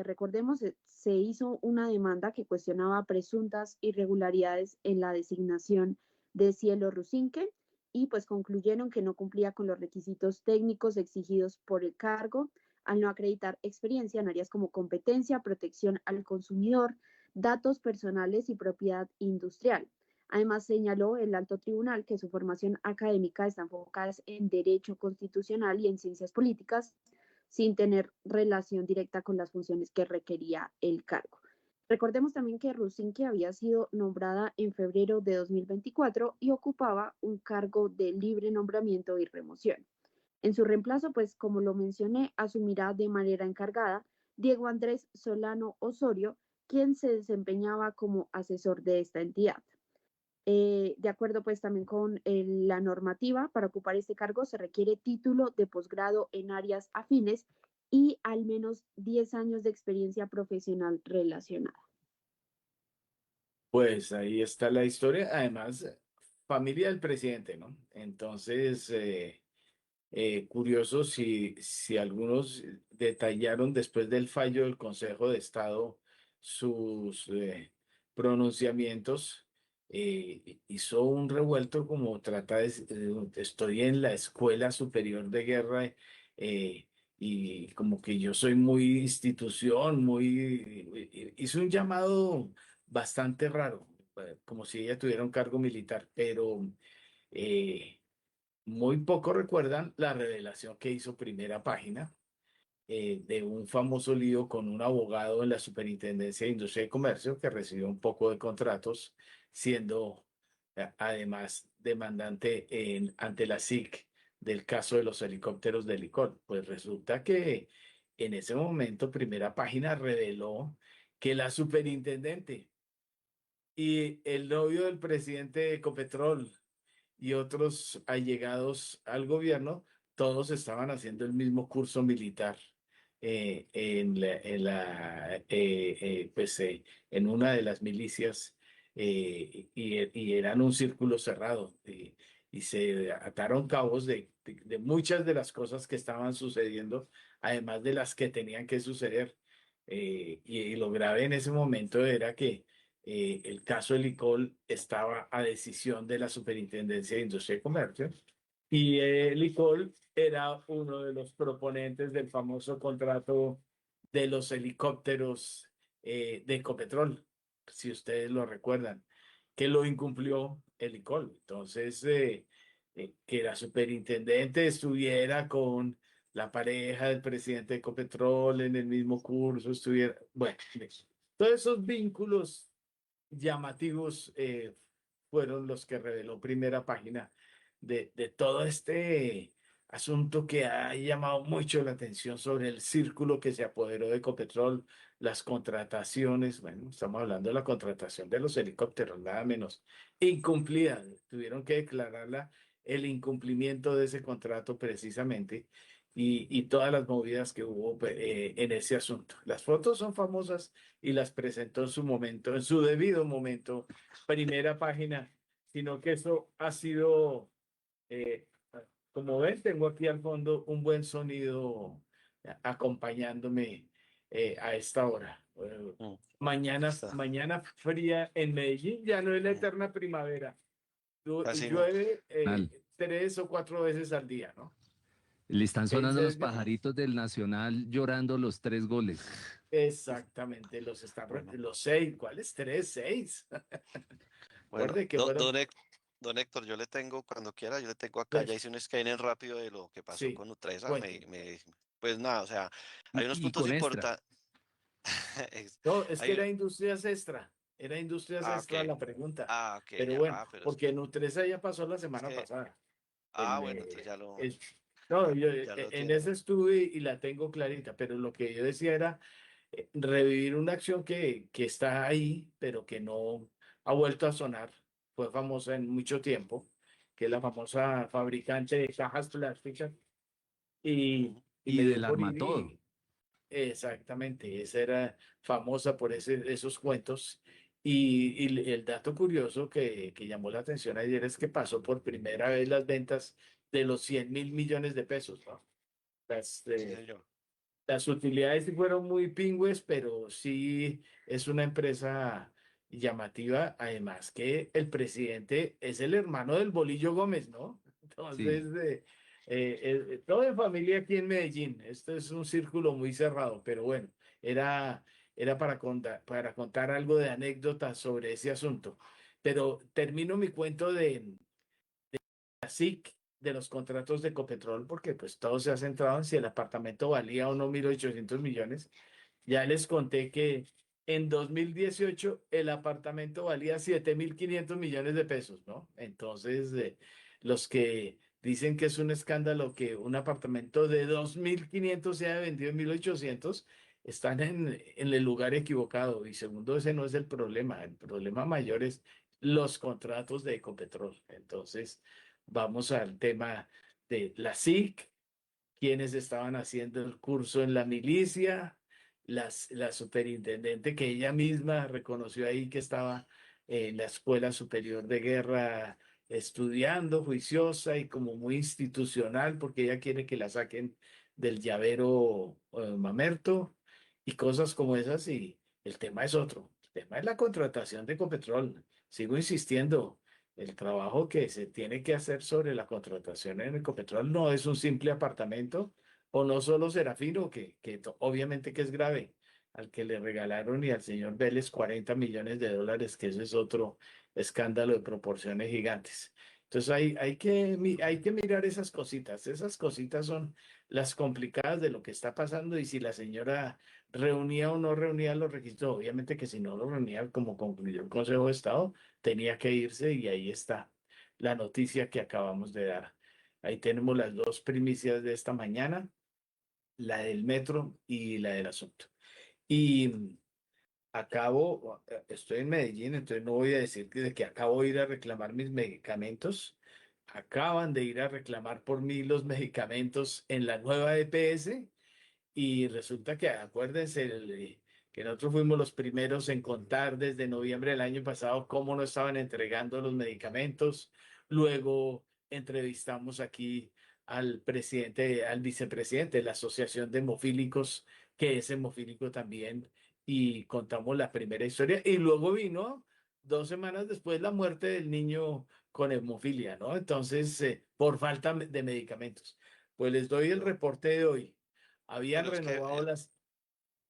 recordemos, se hizo una demanda que cuestionaba presuntas irregularidades en la designación de Cielo Rusinque y pues concluyeron que no cumplía con los requisitos técnicos exigidos por el cargo al no acreditar experiencia en áreas como competencia, protección al consumidor, datos personales y propiedad industrial. Además, señaló el alto tribunal que su formación académica está enfocada en derecho constitucional y en ciencias políticas, sin tener relación directa con las funciones que requería el cargo. Recordemos también que Rusinque había sido nombrada en febrero de 2024 y ocupaba un cargo de libre nombramiento y remoción. En su reemplazo, pues como lo mencioné, asumirá de manera encargada Diego Andrés Solano Osorio, quien se desempeñaba como asesor de esta entidad. De acuerdo pues también con la normativa, para ocupar este cargo se requiere título de posgrado en áreas afines y al menos 10 años de experiencia profesional relacionada. Pues ahí está la historia. Además, familia del presidente, ¿no? Entonces, curioso si algunos detallaron después del fallo del Consejo de Estado sus pronunciamientos. Hizo un revuelto como trata de, estoy en la Escuela Superior de Guerra y como que yo soy muy institución, hizo un llamado bastante raro, como si ella tuviera un cargo militar, pero eh, muy poco recuerdan la revelación que hizo Primera Página de un famoso lío con un abogado en la Superintendencia de Industria y Comercio que recibió un poco de contratos, siendo además demandante ante la SIC del caso de los helicópteros de Licol. Pues resulta que en ese momento Primera Página reveló que la superintendente y el novio del presidente de Ecopetrol y otros allegados al gobierno, todos estaban haciendo el mismo curso militar en una de las milicias y eran un círculo cerrado y se ataron cabos de muchas de las cosas que estaban sucediendo, además de las que tenían que suceder. Y lo grave en ese momento era que el caso de Licol estaba a decisión de la Superintendencia de Industria y Comercio y Licol era uno de los proponentes del famoso contrato de los helicópteros de Ecopetrol, si ustedes lo recuerdan, que lo incumplió el Licol. Entonces, que la superintendente estuviera con la pareja del presidente de Ecopetrol en el mismo curso, estuviera, bueno, todos esos vínculos llamativos fueron los que reveló Primera Página de todo este asunto que ha llamado mucho la atención sobre el círculo que se apoderó de Ecopetrol, las contrataciones, bueno, estamos hablando de la contratación de los helicópteros, nada menos, incumplida, tuvieron que declararla el incumplimiento de ese contrato precisamente. Y todas las movidas que hubo en ese asunto. Las fotos son famosas y las presentó en su momento, en su debido momento, Primera Página, sino que eso ha sido, eh, como ven, tengo aquí al fondo un buen sonido acompañándome a esta hora. Mañana, Está. mañana fría en Medellín, ya no es la eterna primavera. Así no. Llueve 3 o 4 veces al día, ¿no? Le están sonando los Entonces, pajaritos del Nacional llorando los 3 goles. exactamente, los 6, ¿cuáles 3? 6. Bueno, Recuerde que fueron, don Héctor, yo le tengo, cuando quiera, yo le tengo acá, ya pues, hice un scanner rápido de lo que pasó sí, con Nutresa, cuénteme. pues nada, o sea, hay unos Y puntos con extra. importantes. No, es que era Industrias Ok, Extra la pregunta, ok, pero ya, bueno, pero porque Nutresa ya pasó la es semana que, pasada. El, bueno, entonces el- no, yo ya lo en tiene. ese estuve y la tengo clarita, pero lo que yo decía era revivir una acción que está ahí, pero que no ha vuelto a sonar fue famosa en mucho tiempo, que es la famosa fabricante de cajas plásticas, y, y Y me dio del por ir Armatodo. y exactamente, esa era famosa por esos cuentos. Y el dato curioso que llamó la atención ayer es que pasó por primera vez las ventas de los 100.000 millones de pesos, ¿no? Las, Sí, eh, señor. las utilidades sí fueron muy pingües, pero sí es una empresa llamativa. Además que el presidente es el hermano del Bolillo Gómez, ¿no? Sí. Entonces, todo en familia aquí en Medellín. Esto es un círculo muy cerrado, pero bueno, era, era para contar algo de anécdotas sobre ese asunto. Pero termino mi cuento de la SIC, de los contratos de Ecopetrol, porque pues todo se ha centrado en si el apartamento valía o no 1.800 millones. Ya les conté que en 2018 el apartamento valía 7.500 millones de pesos, ¿no? Entonces, los que dicen que es un escándalo que un apartamento de 2.500 sea vendido en 1.800, están en el lugar equivocado. Y segundo, ese no es el problema. El problema mayor es los contratos de Ecopetrol. Entonces, vamos al tema de la SIC, quienes estaban haciendo el curso en la milicia, la superintendente que ella misma reconoció ahí que estaba en la Escuela Superior de Guerra estudiando, juiciosa y como muy institucional, porque ella quiere que la saquen del llavero mamerto y cosas como esas. Y el tema es otro. El tema es la contratación de Ecopetrol. Sigo insistiendo. El trabajo que se tiene que hacer sobre la contratación en Ecopetrol no es un simple apartamento, o no solo Serafino, obviamente que es grave, al que le regalaron y al señor Vélez 40 millones de dólares, que ese es otro escándalo de proporciones gigantes. Entonces hay que mirar esas cositas son las complicadas de lo que está pasando, y si la señora reunía o no reunía los requisitos, obviamente que si no lo reunía, como concluyó el Consejo de Estado, tenía que irse, y ahí está la noticia que acabamos de dar. Ahí tenemos las dos primicias de esta mañana, la del metro y la del asunto. Y estoy en Medellín, entonces no voy a decir que, de que acabo de ir a reclamar mis medicamentos. Acaban de ir a reclamar por mí los medicamentos en la nueva EPS. Y resulta que, acuérdense, que nosotros fuimos los primeros en contar desde noviembre del año pasado cómo nos estaban entregando los medicamentos. Luego entrevistamos aquí al presidente, al vicepresidente de la Asociación de Hemofílicos, que es hemofílico también, y contamos la primera historia. Y luego vino 2 semanas después la muerte del niño con hemofilia, ¿no? Entonces, por falta de medicamentos. Pues les doy el Pero, reporte de hoy. Habían pero es que renovado las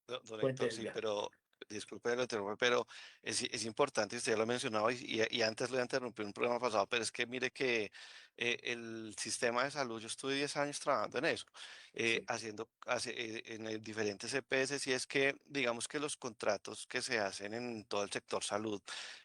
Don Héctor, fuentes sí, ya. pero disculpe lo interrumpe, pero es importante, usted ya lo ha mencionado y antes lo interrumpí en un programa pasado, pero es que mire que el sistema de salud, yo estuve 10 años trabajando en eso, Sí, en diferentes EPS, y es que digamos que los contratos que se hacen en todo el sector salud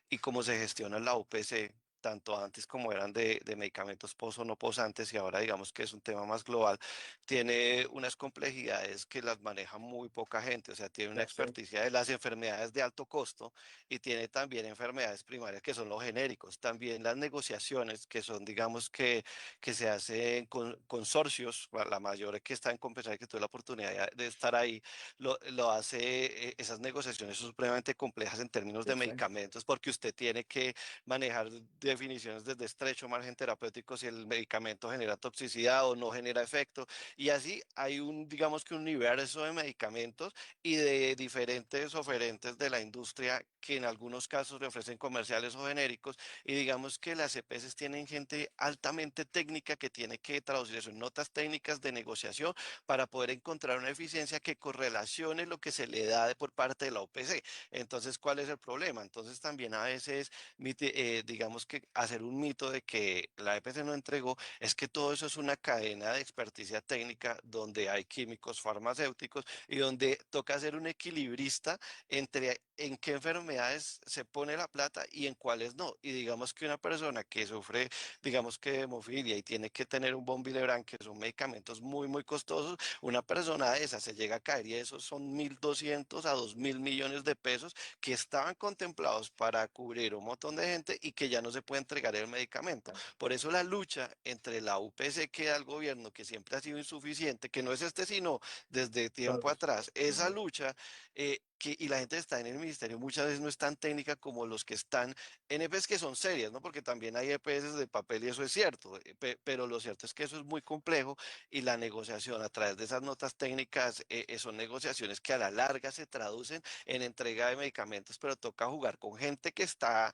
y cómo se gestiona la UPC, tanto antes como eran de medicamentos pos o no posantes, y ahora digamos que es un tema más global, tiene unas complejidades que las maneja muy poca gente, o sea, tiene una ya sé. experticia de las enfermedades de alto costo y tiene también enfermedades primarias que son los genéricos, también las negociaciones que son, digamos que se hacen con consorcios, la mayor que está en Compensar, que tuve la oportunidad de estar ahí, lo hace, esas negociaciones son supremamente complejas en términos de Yo sé. medicamentos, porque usted tiene que manejar definiciones desde estrecho margen terapéutico, si el medicamento genera toxicidad o no genera efecto, y así hay digamos que un universo de medicamentos y de diferentes oferentes de la industria que en algunos casos le ofrecen comerciales o genéricos, y digamos que las EPS tienen gente altamente técnica que tiene que traducir eso en notas técnicas de negociación para poder encontrar una eficiencia que correlacione lo que se le da por parte de la OPC. Entonces, ¿cuál es el problema? Entonces también a veces, digamos que hacer un mito de que la EPC no entregó, es que todo eso es una cadena de experticia técnica donde hay químicos farmacéuticos y donde toca ser un equilibrista entre en qué enfermedades se pone la plata y en cuáles no. Y digamos que una persona que sufre, digamos que de hemofilia y tiene que tener un bon que son medicamentos muy, muy costosos, una persona de esa se llega a caer, y esos son 1.200 a 2.000 millones de pesos que estaban contemplados para cubrir un montón de gente y que ya no se puede entregar el medicamento. Por eso la lucha entre la UPC que da el gobierno, que siempre ha sido insuficiente, que no es sino desde tiempo atrás, esa lucha y la gente que está en el ministerio muchas veces no es tan técnica como los que están en EPS que son serias, ¿no? Porque también hay EPS de papel y eso es cierto, pero lo cierto es que eso es muy complejo y la negociación a través de esas notas técnicas son negociaciones que a la larga se traducen en entrega de medicamentos, pero toca jugar con gente que está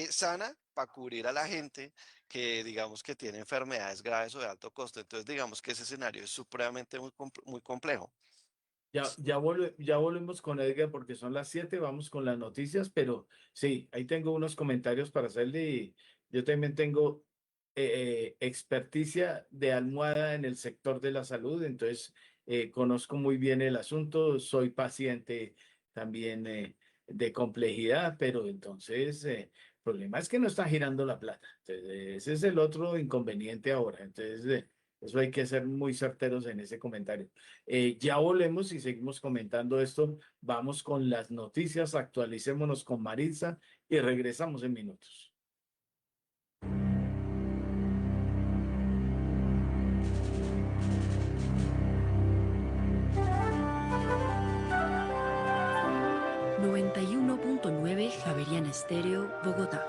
sana para cubrir a la gente que digamos que tiene enfermedades graves o de alto costo. Entonces digamos que ese escenario es supremamente muy complejo. Ya volvemos con Edgar porque son las 7, vamos con las noticias, pero sí, ahí tengo unos comentarios para hacerle y yo también tengo experticia de almohada en el sector de la salud, entonces conozco muy bien el asunto, soy paciente también de complejidad, pero entonces el problema es que no está girando la plata, entonces ese es el otro inconveniente ahora, entonces eso hay que ser muy certeros en ese comentario. Ya volvemos y seguimos comentando esto. Vamos con las noticias, actualicémonos con Maritza y regresamos en minutos. Javeriana Estéreo, Bogotá.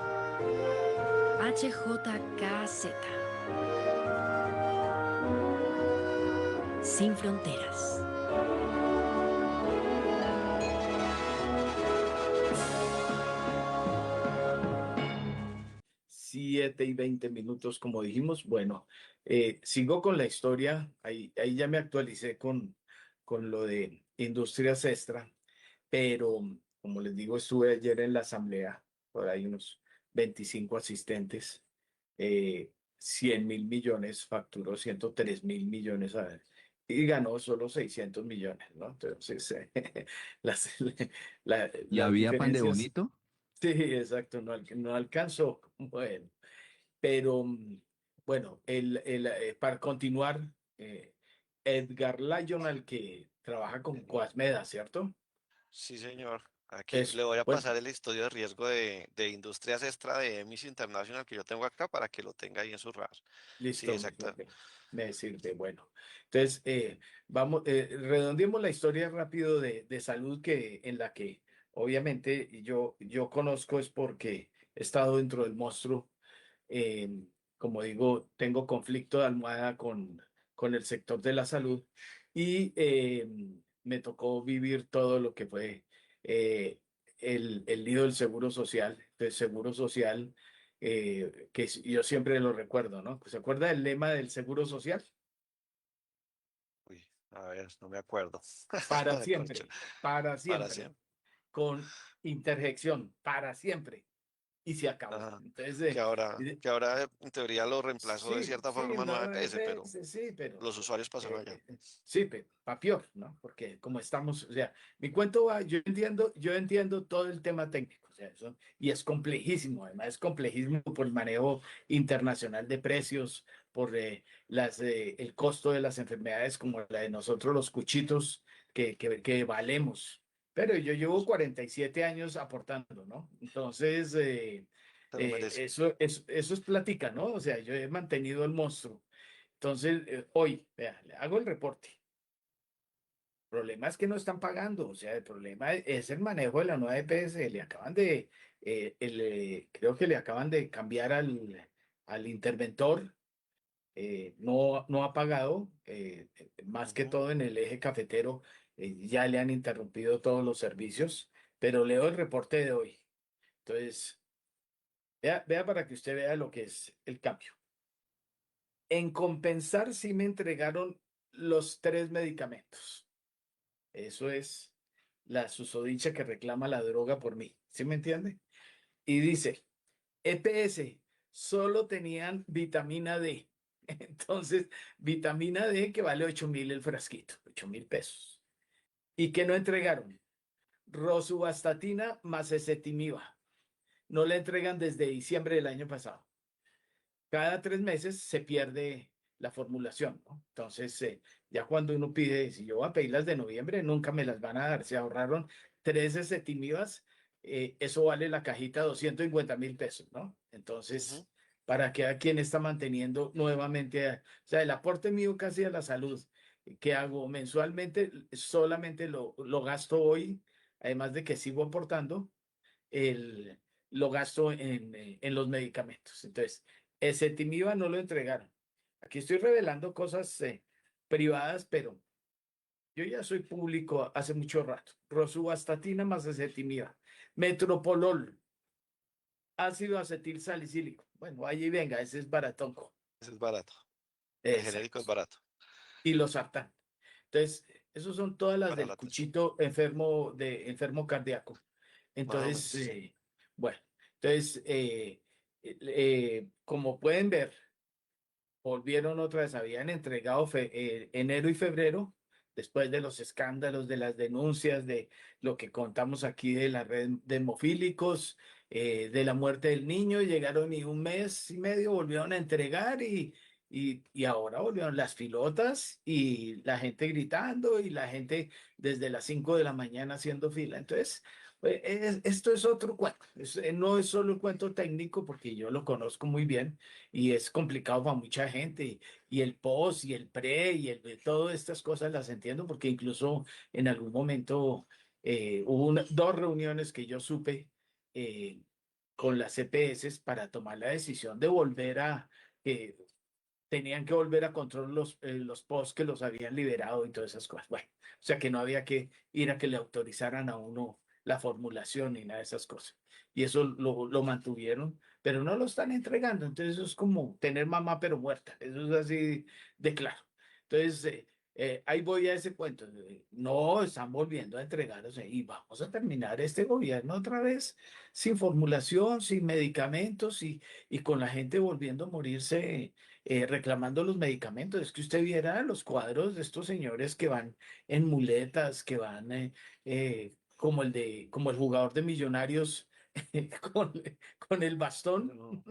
HJKZ. Sin fronteras. 7:20, como dijimos. Bueno, sigo con la historia. Ahí ya me actualicé con lo de Industrias Extra, pero como les digo, estuve ayer en la asamblea, por ahí unos 25 asistentes, 100.000 millones, facturó 103.000 millones a ver, y ganó solo 600 millones, ¿no? Entonces, las, ¿Y las había pan de diferencias, bonito? sí, exacto, no alcanzó. Bueno, pero bueno, para continuar, Edgar Lionel, que trabaja con Coasmeda, ¿cierto? Sí, señor. Aquí Eso, le voy a bueno, pasar el estudio de riesgo de Industrias Extra de EMIS International que yo tengo acá para que lo tenga ahí en su radar. Sí, listo, exacto. me sirve. Bueno, entonces, vamos, redondeemos la historia rápido de salud en la que obviamente yo conozco es porque he estado dentro del monstruo. eh, Como digo, tengo conflicto de almohada con el sector de la salud y me tocó vivir todo lo que fue eh, el lío del Seguro Social. El Seguro Social, yo siempre lo recuerdo, ¿no? ¿Se acuerda del lema del Seguro Social? Uy, a ver, no me acuerdo. Para Corcho, siempre, para para siempre, siempre. con interjección, para siempre, y se acabó. Ajá. Entonces, Que ahora en teoría lo reemplazó de sí, cierta sí, forma no, 9PS, pero sí, pero los usuarios pasaron allá. sí, pero para peor, ¿no? Porque como estamos, o sea, mi cuento va, yo entiendo todo el tema técnico, o sea, eso, y es complejísimo, además es complejísimo por el manejo internacional de precios, por el costo de las enfermedades como la de nosotros los cuchitos que valemos. Pero yo llevo 47 años aportando, ¿no? Entonces, Se lo merece. eso es plática, ¿no? O sea, yo he mantenido el monstruo. Entonces, hoy, vea, le hago el reporte. El problema es que no están pagando, o sea, el problema es el manejo de la nueva EPS. Creo que le acaban de cambiar al interventor, no ha pagado, más que Ujú. todo en el eje cafetero, ya le han interrumpido todos los servicios, pero leo el reporte de hoy. Entonces, vea para que usted vea lo que es el cambio. En compensar sí me entregaron los 3 medicamentos. Eso es la susodicha que reclama la droga por mí. ¿Sí me entiende? Y dice, EPS, solo tenían vitamina D. Entonces, vitamina D que vale 8.000 el frasquito, 8.000 pesos. ¿Y qué no entregaron? Rosuvastatina más ezetimiba. No le entregan desde diciembre del año pasado. Cada 3 meses se pierde la formulación, ¿no? Entonces, ya cuando uno pide, si yo voy a pedir las de noviembre, nunca me las van a dar. Se ahorraron 13 cetimivas eso vale la cajita 250.000 pesos, ¿no? Entonces, para que a quien está manteniendo nuevamente, o sea, el aporte mío casi a la salud que hago mensualmente, solamente lo gasto hoy, además de que sigo aportando, el, lo gasto en los medicamentos. Entonces, ese Timiva no lo entregaron. Aquí estoy revelando cosas privadas, pero yo ya soy público hace mucho rato. Rosuvastatina más ezetimiba. Metropolol, ácido acetil salicílico. Bueno, allí venga, ese es baratonco. Ese es barato. El genérico es Exacto. barato. Y los sartán. Entonces, esos son todas las Para del la atención, cuchito enfermo cardíaco. más o Entonces, menos. bueno, entonces, como pueden ver, volvieron otra vez, habían entregado enero y febrero, después de los escándalos, de las denuncias, de lo que contamos aquí de la red de hemofílicos, de la muerte del niño, llegaron y un mes y medio volvieron a entregar y ahora volvieron las filotas y la gente gritando y la gente desde las 5 de la mañana haciendo fila. Entonces, esto es otro cuento, no es solo un cuento técnico porque yo lo conozco muy bien y es complicado para mucha gente. Y el post y el pre y todas estas cosas las entiendo porque incluso en algún momento hubo dos reuniones que yo supe eh, con las CPS para tomar la decisión de volver eh, tenían que volver a controlar los posts que los habían liberado y todas esas cosas. Bueno, o sea que no había que ir a que le autorizaran a uno la formulación ni nada de esas cosas. Y eso lo mantuvieron, pero no lo están entregando. Entonces eso es como tener mamá pero muerta. Eso es así de claro. Entonces, ahí voy a ese cuento. No, están volviendo a entregar, o sea, y vamos a terminar este gobierno otra vez sin formulación, sin medicamentos y con la gente volviendo a morirse reclamando los medicamentos. Es que usted viera los cuadros de estos señores que van en muletas, que van como el jugador de Millonarios con, con el bastón. No,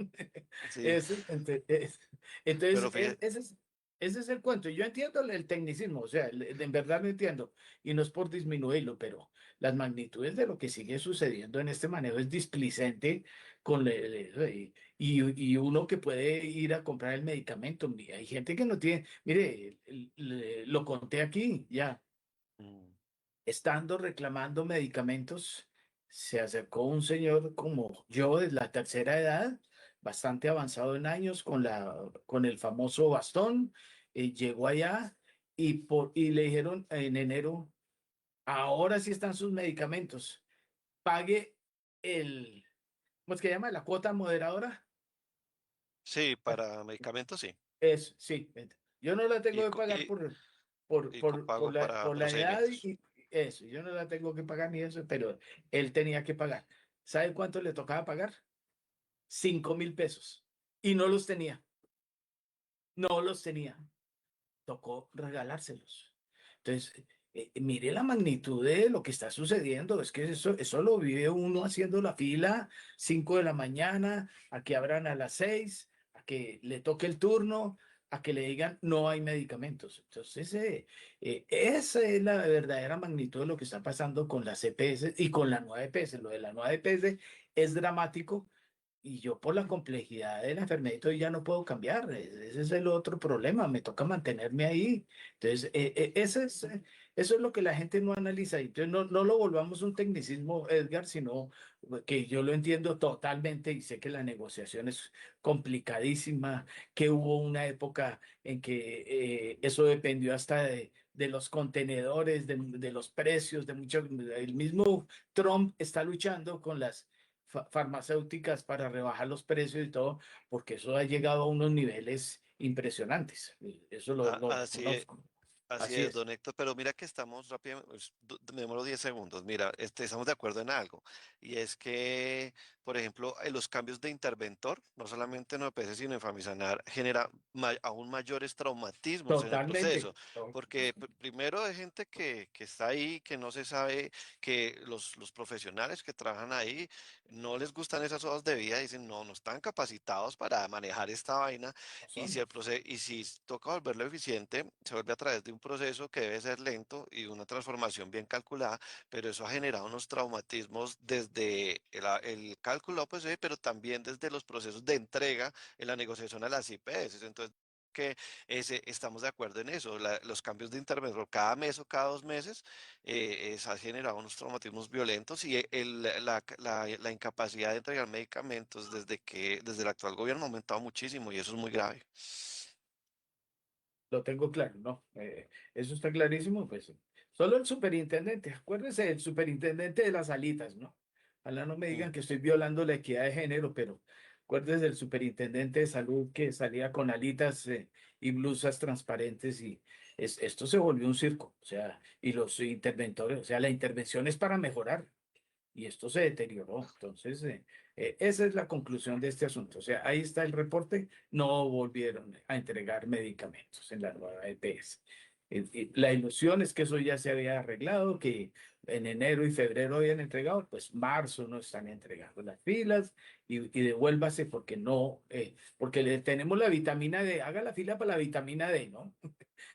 sí, Entonces, pero fíjate, ese es el cuento. Yo entiendo el tecnicismo, o sea, en verdad lo entiendo, y no es por disminuirlo, pero las magnitudes de lo que sigue sucediendo en este manejo es displicente con y uno que puede ir a comprar el medicamento. Hay gente que no tiene, mire, lo conté aquí ya, mm, estando reclamando medicamentos, se acercó un señor como yo de la tercera edad, bastante avanzado en años, con el famoso bastón, llegó allá y le dijeron en enero, ahora sí están sus medicamentos, pague ¿cómo es que llama? La cuota moderadora. sí, Bueno, para medicamentos sí. sí, yo no la tengo Y, que pagar y copago para por la edad procedimientos. y eso, yo no la tengo que pagar ni eso, pero él tenía que pagar. ¿Sabe cuánto le tocaba pagar? 5.000 pesos. Y no los tenía, no los tenía. Tocó regalárselos. Entonces, mire la magnitud de lo que está sucediendo. Es que eso lo vive uno haciendo la fila 5 de la mañana, a que abran a las 6, a que le toque el turno, a que le digan no hay medicamentos. Entonces, esa es la verdadera magnitud de lo que está pasando con la CPS y con la nueva EPS. Lo de la nueva EPS es dramático y yo por la complejidad de la enfermedad ya no puedo cambiar. Ese es el otro problema. Me toca mantenerme ahí. Entonces, eso es lo que la gente no analiza. Entonces, no lo volvamos un tecnicismo, Edgar, sino que yo lo entiendo totalmente y sé que la negociación es complicadísima, que hubo una época en que eso dependió hasta de los contenedores, de los precios, de mucho. El mismo Trump está luchando con las farmacéuticas para rebajar los precios y todo, porque eso ha llegado a unos niveles impresionantes. Eso lo Así es. reconozco. Así Así es, es. don Héctor, pero mira que estamos rápido, me demoro 10 segundos. Mira, estamos de acuerdo en algo, y es que, por ejemplo, los cambios de interventor, no solamente en OPS, sino en Famisanar, genera aún mayores traumatismos en el Totalmente. proceso, porque primero hay gente que está ahí, que no se sabe, que los profesionales que trabajan ahí no les gustan esas hojas de vida, dicen, no, no están capacitados para manejar esta vaina, y si Son. y si toca volverlo eficiente, se vuelve a través de un proceso que debe ser lento y una transformación bien calculada, pero eso ha generado unos traumatismos desde el cálculo, pues, pero también desde los procesos de entrega en la negociación a las IPS. Entonces, que estamos de acuerdo en eso. Los cambios de interventor cada mes o cada 2 meses ha generado unos traumatismos violentos y la incapacidad de entregar medicamentos desde el actual gobierno ha aumentado muchísimo y eso es muy grave. Lo tengo claro, ¿no? Eso está clarísimo, pues. Solo el superintendente, acuérdese del superintendente de las alitas, ¿no? Ojalá no me Mm. digan que estoy violando la equidad de género, pero acuérdese del superintendente de salud que salía con alitas y blusas transparentes y esto se volvió un circo, o sea, y los interventores, o sea, la intervención es para mejorar y esto se deterioró. Entonces, esa es la conclusión de este asunto. O sea, ahí está el reporte, no volvieron a entregar medicamentos en la nueva EPS. La ilusión es que eso ya se había arreglado, que en enero y febrero habían entregado, pues marzo no están entregando las filas y devuélvase porque no, porque le tenemos la vitamina D, haga la fila para la vitamina D, ¿no?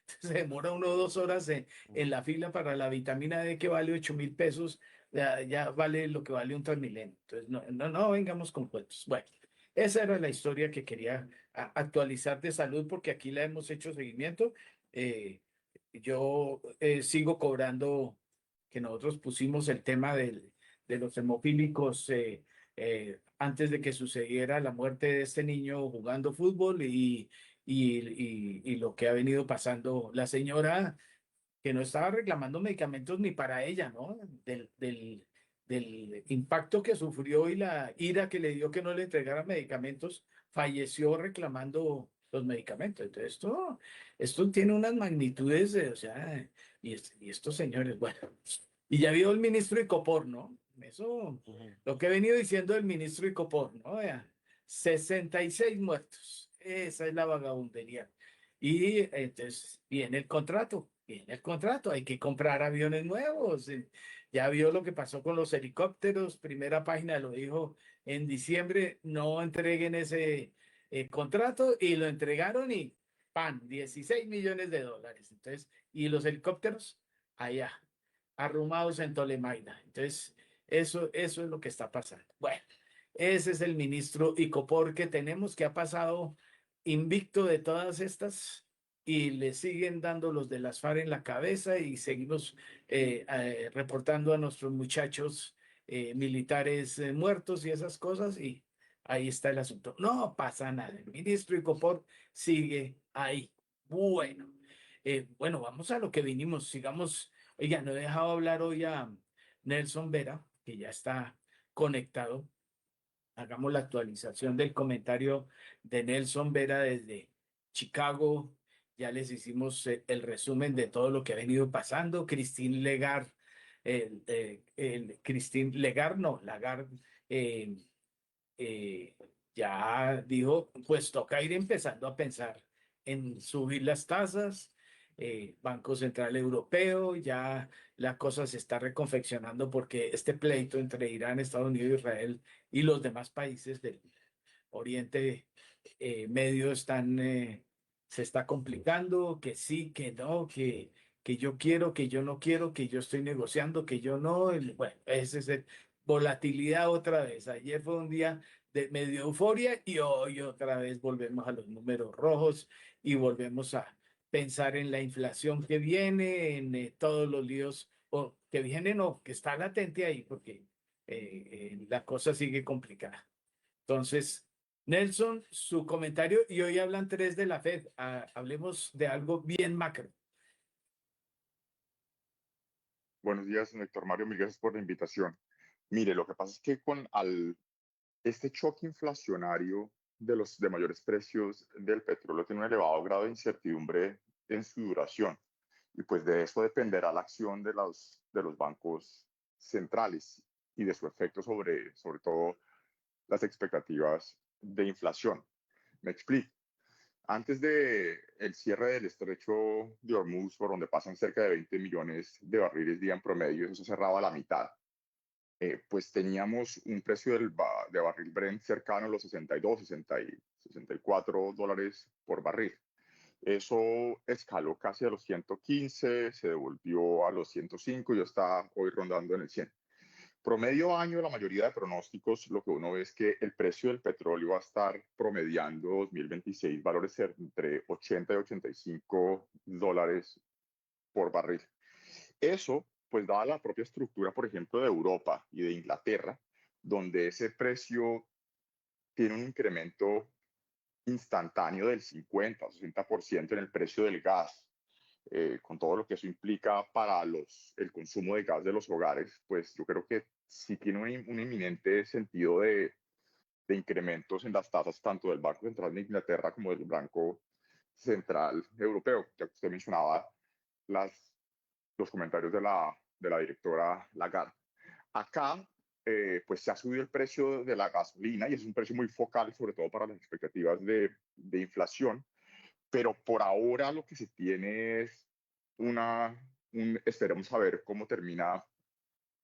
Se demora 1 o 2 horas en la fila para la vitamina D que vale 8.000 pesos, ya vale lo que vale un Transmilenio. Entonces, no vengamos con cuentos. Bueno, esa era la historia que quería actualizar de salud porque aquí la hemos hecho seguimiento. Yo sigo cobrando que nosotros pusimos el tema de los hemofílicos antes de que sucediera la muerte de este niño jugando fútbol y lo que ha venido pasando. La señora que no estaba reclamando medicamentos ni para ella, ¿no? Del impacto que sufrió y la ira que le dio que no le entregara medicamentos, falleció reclamando los medicamentos. Entonces, esto tiene unas magnitudes, o sea, y estos señores, bueno, y ya vio el ministro Icopor, ¿no? Eso, Ujú. lo que he venido diciendo del ministro Icopor, ¿no? Vea, 66 muertos, esa es la vagabundería. Y entonces viene el contrato, hay que comprar aviones nuevos. Ya vio lo que pasó con los helicópteros, primera página lo dijo en diciembre, no entreguen ese contrato y lo entregaron y ¡pam! 16 millones de dólares. Entonces, y los helicópteros allá, arrumados en Tolemaida. Entonces, eso es lo que está pasando. Bueno, ese es el ministro Icopor que tenemos que ha pasado invicto de todas estas y le siguen dando los de las FARC en la cabeza y seguimos reportando a nuestros muchachos militares muertos y esas cosas y ahí está el asunto. No pasa nada, el ministro Icopor sigue ahí. Bueno, vamos a lo que vinimos, sigamos. Oiga, no he dejado hablar hoy a Nelson Vera, que ya está conectado. Hagamos la actualización del comentario de Nelson Vera desde Chicago. Ya les hicimos el resumen de todo lo que ha venido pasando. Christine Lagarde, Christine Lagarde, no, Lagarde, eh, ya dijo, pues toca ir empezando a pensar en subir las tasas. Banco Central Europeo, ya la cosa se está reconfeccionando porque este pleito entre Irán, Estados Unidos, Israel y los demás países del Oriente Medio se está complicando, que sí, que no, que yo quiero, que yo no quiero, que yo estoy negociando, que yo no. Bueno, ese es volatilidad otra vez. Ayer fue un día de medio euforia y hoy otra vez volvemos a los números rojos y volvemos a pensar en la inflación que viene, en todos los líos o que vienen o que está latente ahí porque la cosa sigue complicada. Entonces, Nelson, su comentario y hoy hablan tres de la Fed. Hablemos de algo bien macro. Buenos días, Héctor Mario, mil gracias por la invitación. Mire, lo que pasa es que este choque inflacionario de mayores precios del petróleo tiene un elevado grado de incertidumbre en su duración. Y pues de eso dependerá la acción de los bancos centrales y de su efecto sobre todo las expectativas de inflación. Me explico. Antes del cierre del estrecho de Hormuz, por donde pasan cerca de 20 millones de barriles día en promedio, eso cerraba a la mitad. Pues teníamos un precio de barril Brent cercano a los 62, 64 dólares por barril. Eso escaló casi a los 115, se devolvió a los 105 y ya está hoy rondando en el 100. Promedio año, la mayoría de pronósticos, lo que uno ve es que el precio del petróleo va a estar promediando 2026 valores entre 80 y 85 dólares por barril. Eso, pues dada la propia estructura, por ejemplo, de Europa y de Inglaterra, donde ese precio tiene un incremento instantáneo del 50 o 60% en el precio del gas, con todo lo que eso implica para el consumo de gas de los hogares, pues yo creo que sí tiene un inminente sentido de incrementos en las tasas tanto del Banco Central de Inglaterra como del Banco Central Europeo. Ya que usted mencionaba los comentarios de la directora Lagarde. Acá, pues se ha subido el precio de la gasolina y es un precio muy focal, sobre todo para las expectativas de inflación, pero por ahora lo que se tiene es esperemos a ver cómo termina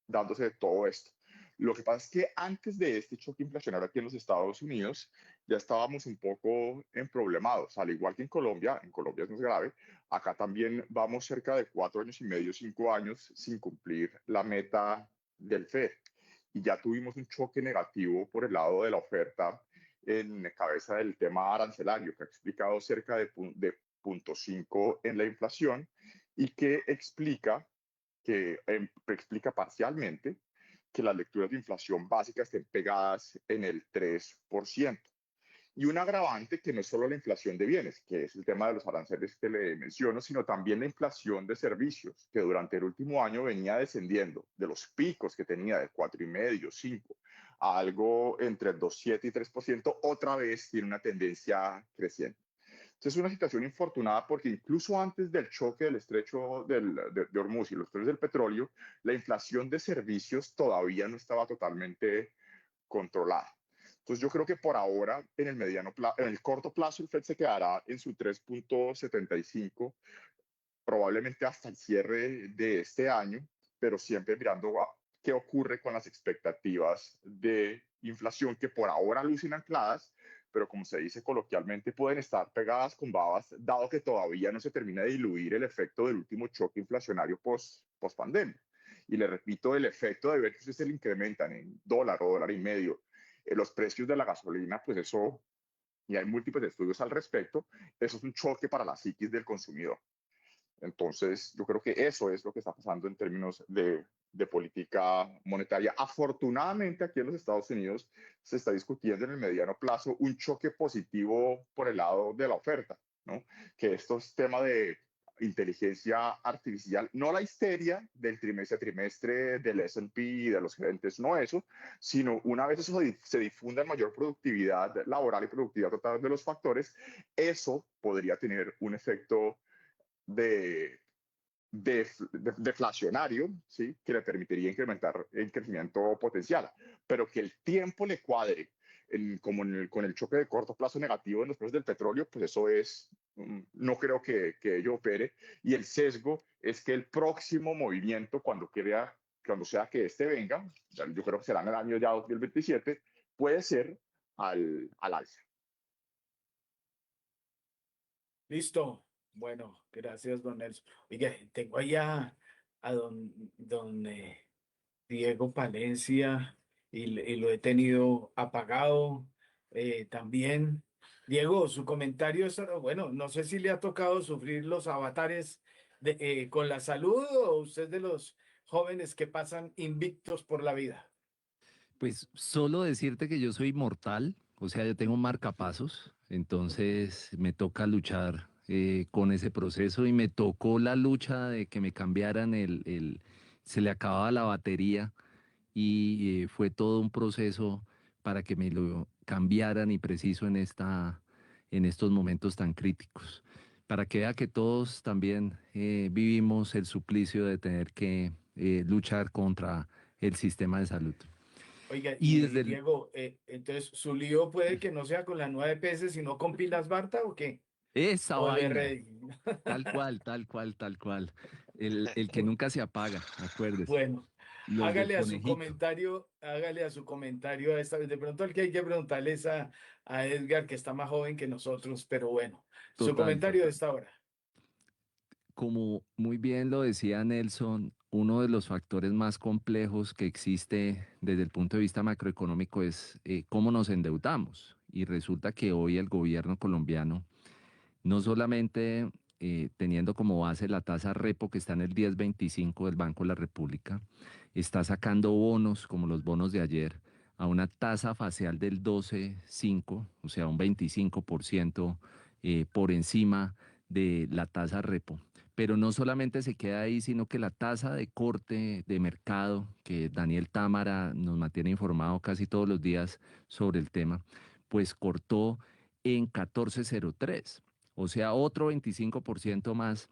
dándose todo esto. Lo que pasa es que antes de este choque inflacionario aquí en los Estados Unidos, ya estábamos un poco emproblemados, al igual que en Colombia es más grave, acá también vamos cerca de 4 años y medio, 5 años sin cumplir la meta del FED. Y ya tuvimos un choque negativo por el lado de la oferta en cabeza del tema arancelario, que ha explicado cerca de 0.5 en la inflación y que explica parcialmente que las lecturas de inflación básica estén pegadas en el 3%. Y un agravante que no es solo la inflación de bienes, que es el tema de los aranceles que le menciono, sino también la inflación de servicios, que durante el último año venía descendiendo de los picos que tenía de 4,5, 5, a algo entre 2,7 y 3%, otra vez tiene una tendencia creciente. Entonces es una situación infortunada porque incluso antes del choque del estrecho de Hormuz y los precios del petróleo, la inflación de servicios todavía no estaba totalmente controlada. Entonces yo creo que por ahora, en el corto plazo, el FED se quedará en su 3.75, probablemente hasta el cierre de este año, pero siempre mirando qué ocurre con las expectativas de inflación que por ahora lucen ancladas, pero como se dice coloquialmente, pueden estar pegadas con babas, dado que todavía no se termina de diluir el efecto del último choque inflacionario post-pandemia. Y le repito, el efecto de ver que ustedes se le incrementan en dólar o dólar y medio los precios de la gasolina, pues eso, y hay múltiples estudios al respecto, eso es un choque para la psiquis del consumidor. Entonces, yo creo que eso es lo que está pasando en términos de política monetaria. Afortunadamente, aquí en los Estados Unidos se está discutiendo en el mediano plazo un choque positivo por el lado de la oferta, ¿no? Que estos temas de inteligencia artificial, no la histeria del trimestre a trimestre del S&P y de los gerentes, no eso, sino una vez eso se difunda en mayor productividad laboral y productividad total de los factores, eso podría tener un efecto deflacionario, ¿sí? Que le permitiría incrementar el crecimiento potencial, pero que el tiempo le cuadre con el choque de corto plazo negativo en los precios del petróleo, pues eso no creo que ello opere, y el sesgo es que el próximo movimiento, cuando sea que este venga, yo creo que será en el año ya 2027, puede ser al alza. Listo. Bueno, gracias, don Nelson. Oiga, tengo allá a don Diego Palencia y lo he tenido apagado también. Diego, su comentario es, bueno, no sé si le ha tocado sufrir los avatares con la salud o usted de los jóvenes que pasan invictos por la vida. Pues solo decirte que yo soy mortal, o sea, yo tengo marcapasos, entonces me toca luchar con ese proceso y me tocó la lucha de que me cambiaran se le acababa la batería y fue todo un proceso para que me lo cambiaran y preciso en estos momentos tan críticos. Para que vea que todos también vivimos el suplicio de tener que luchar contra el sistema de salud. Oiga, Y y desde Diego, entonces su lío puede que no sea con la 9PS, sino con pilas Barta o qué? esa O el vaina, RD. tal cual, tal cual, tal cual. El que nunca se apaga, acuérdese. Bueno, los del conejito. Hágale a su comentario a esta vez. De pronto el que hay que preguntarle es a Edgar, que está más joven que nosotros, pero bueno, su Total, comentario de total. esta hora. Como muy bien lo decía Nelson, uno de los factores más complejos que existe desde el punto de vista macroeconómico es cómo nos endeudamos. Y resulta que hoy el gobierno colombiano, no solamente teniendo como base la tasa repo que está en el 10,25 del Banco de la República, está sacando bonos como los bonos de ayer a una tasa facial del 12,5, o sea, un 25% por encima de la tasa repo. Pero no solamente se queda ahí, sino que la tasa de corte de mercado, que Daniel Támara nos mantiene informado casi todos los días sobre el tema, pues cortó en 14,03, o sea, otro 25% más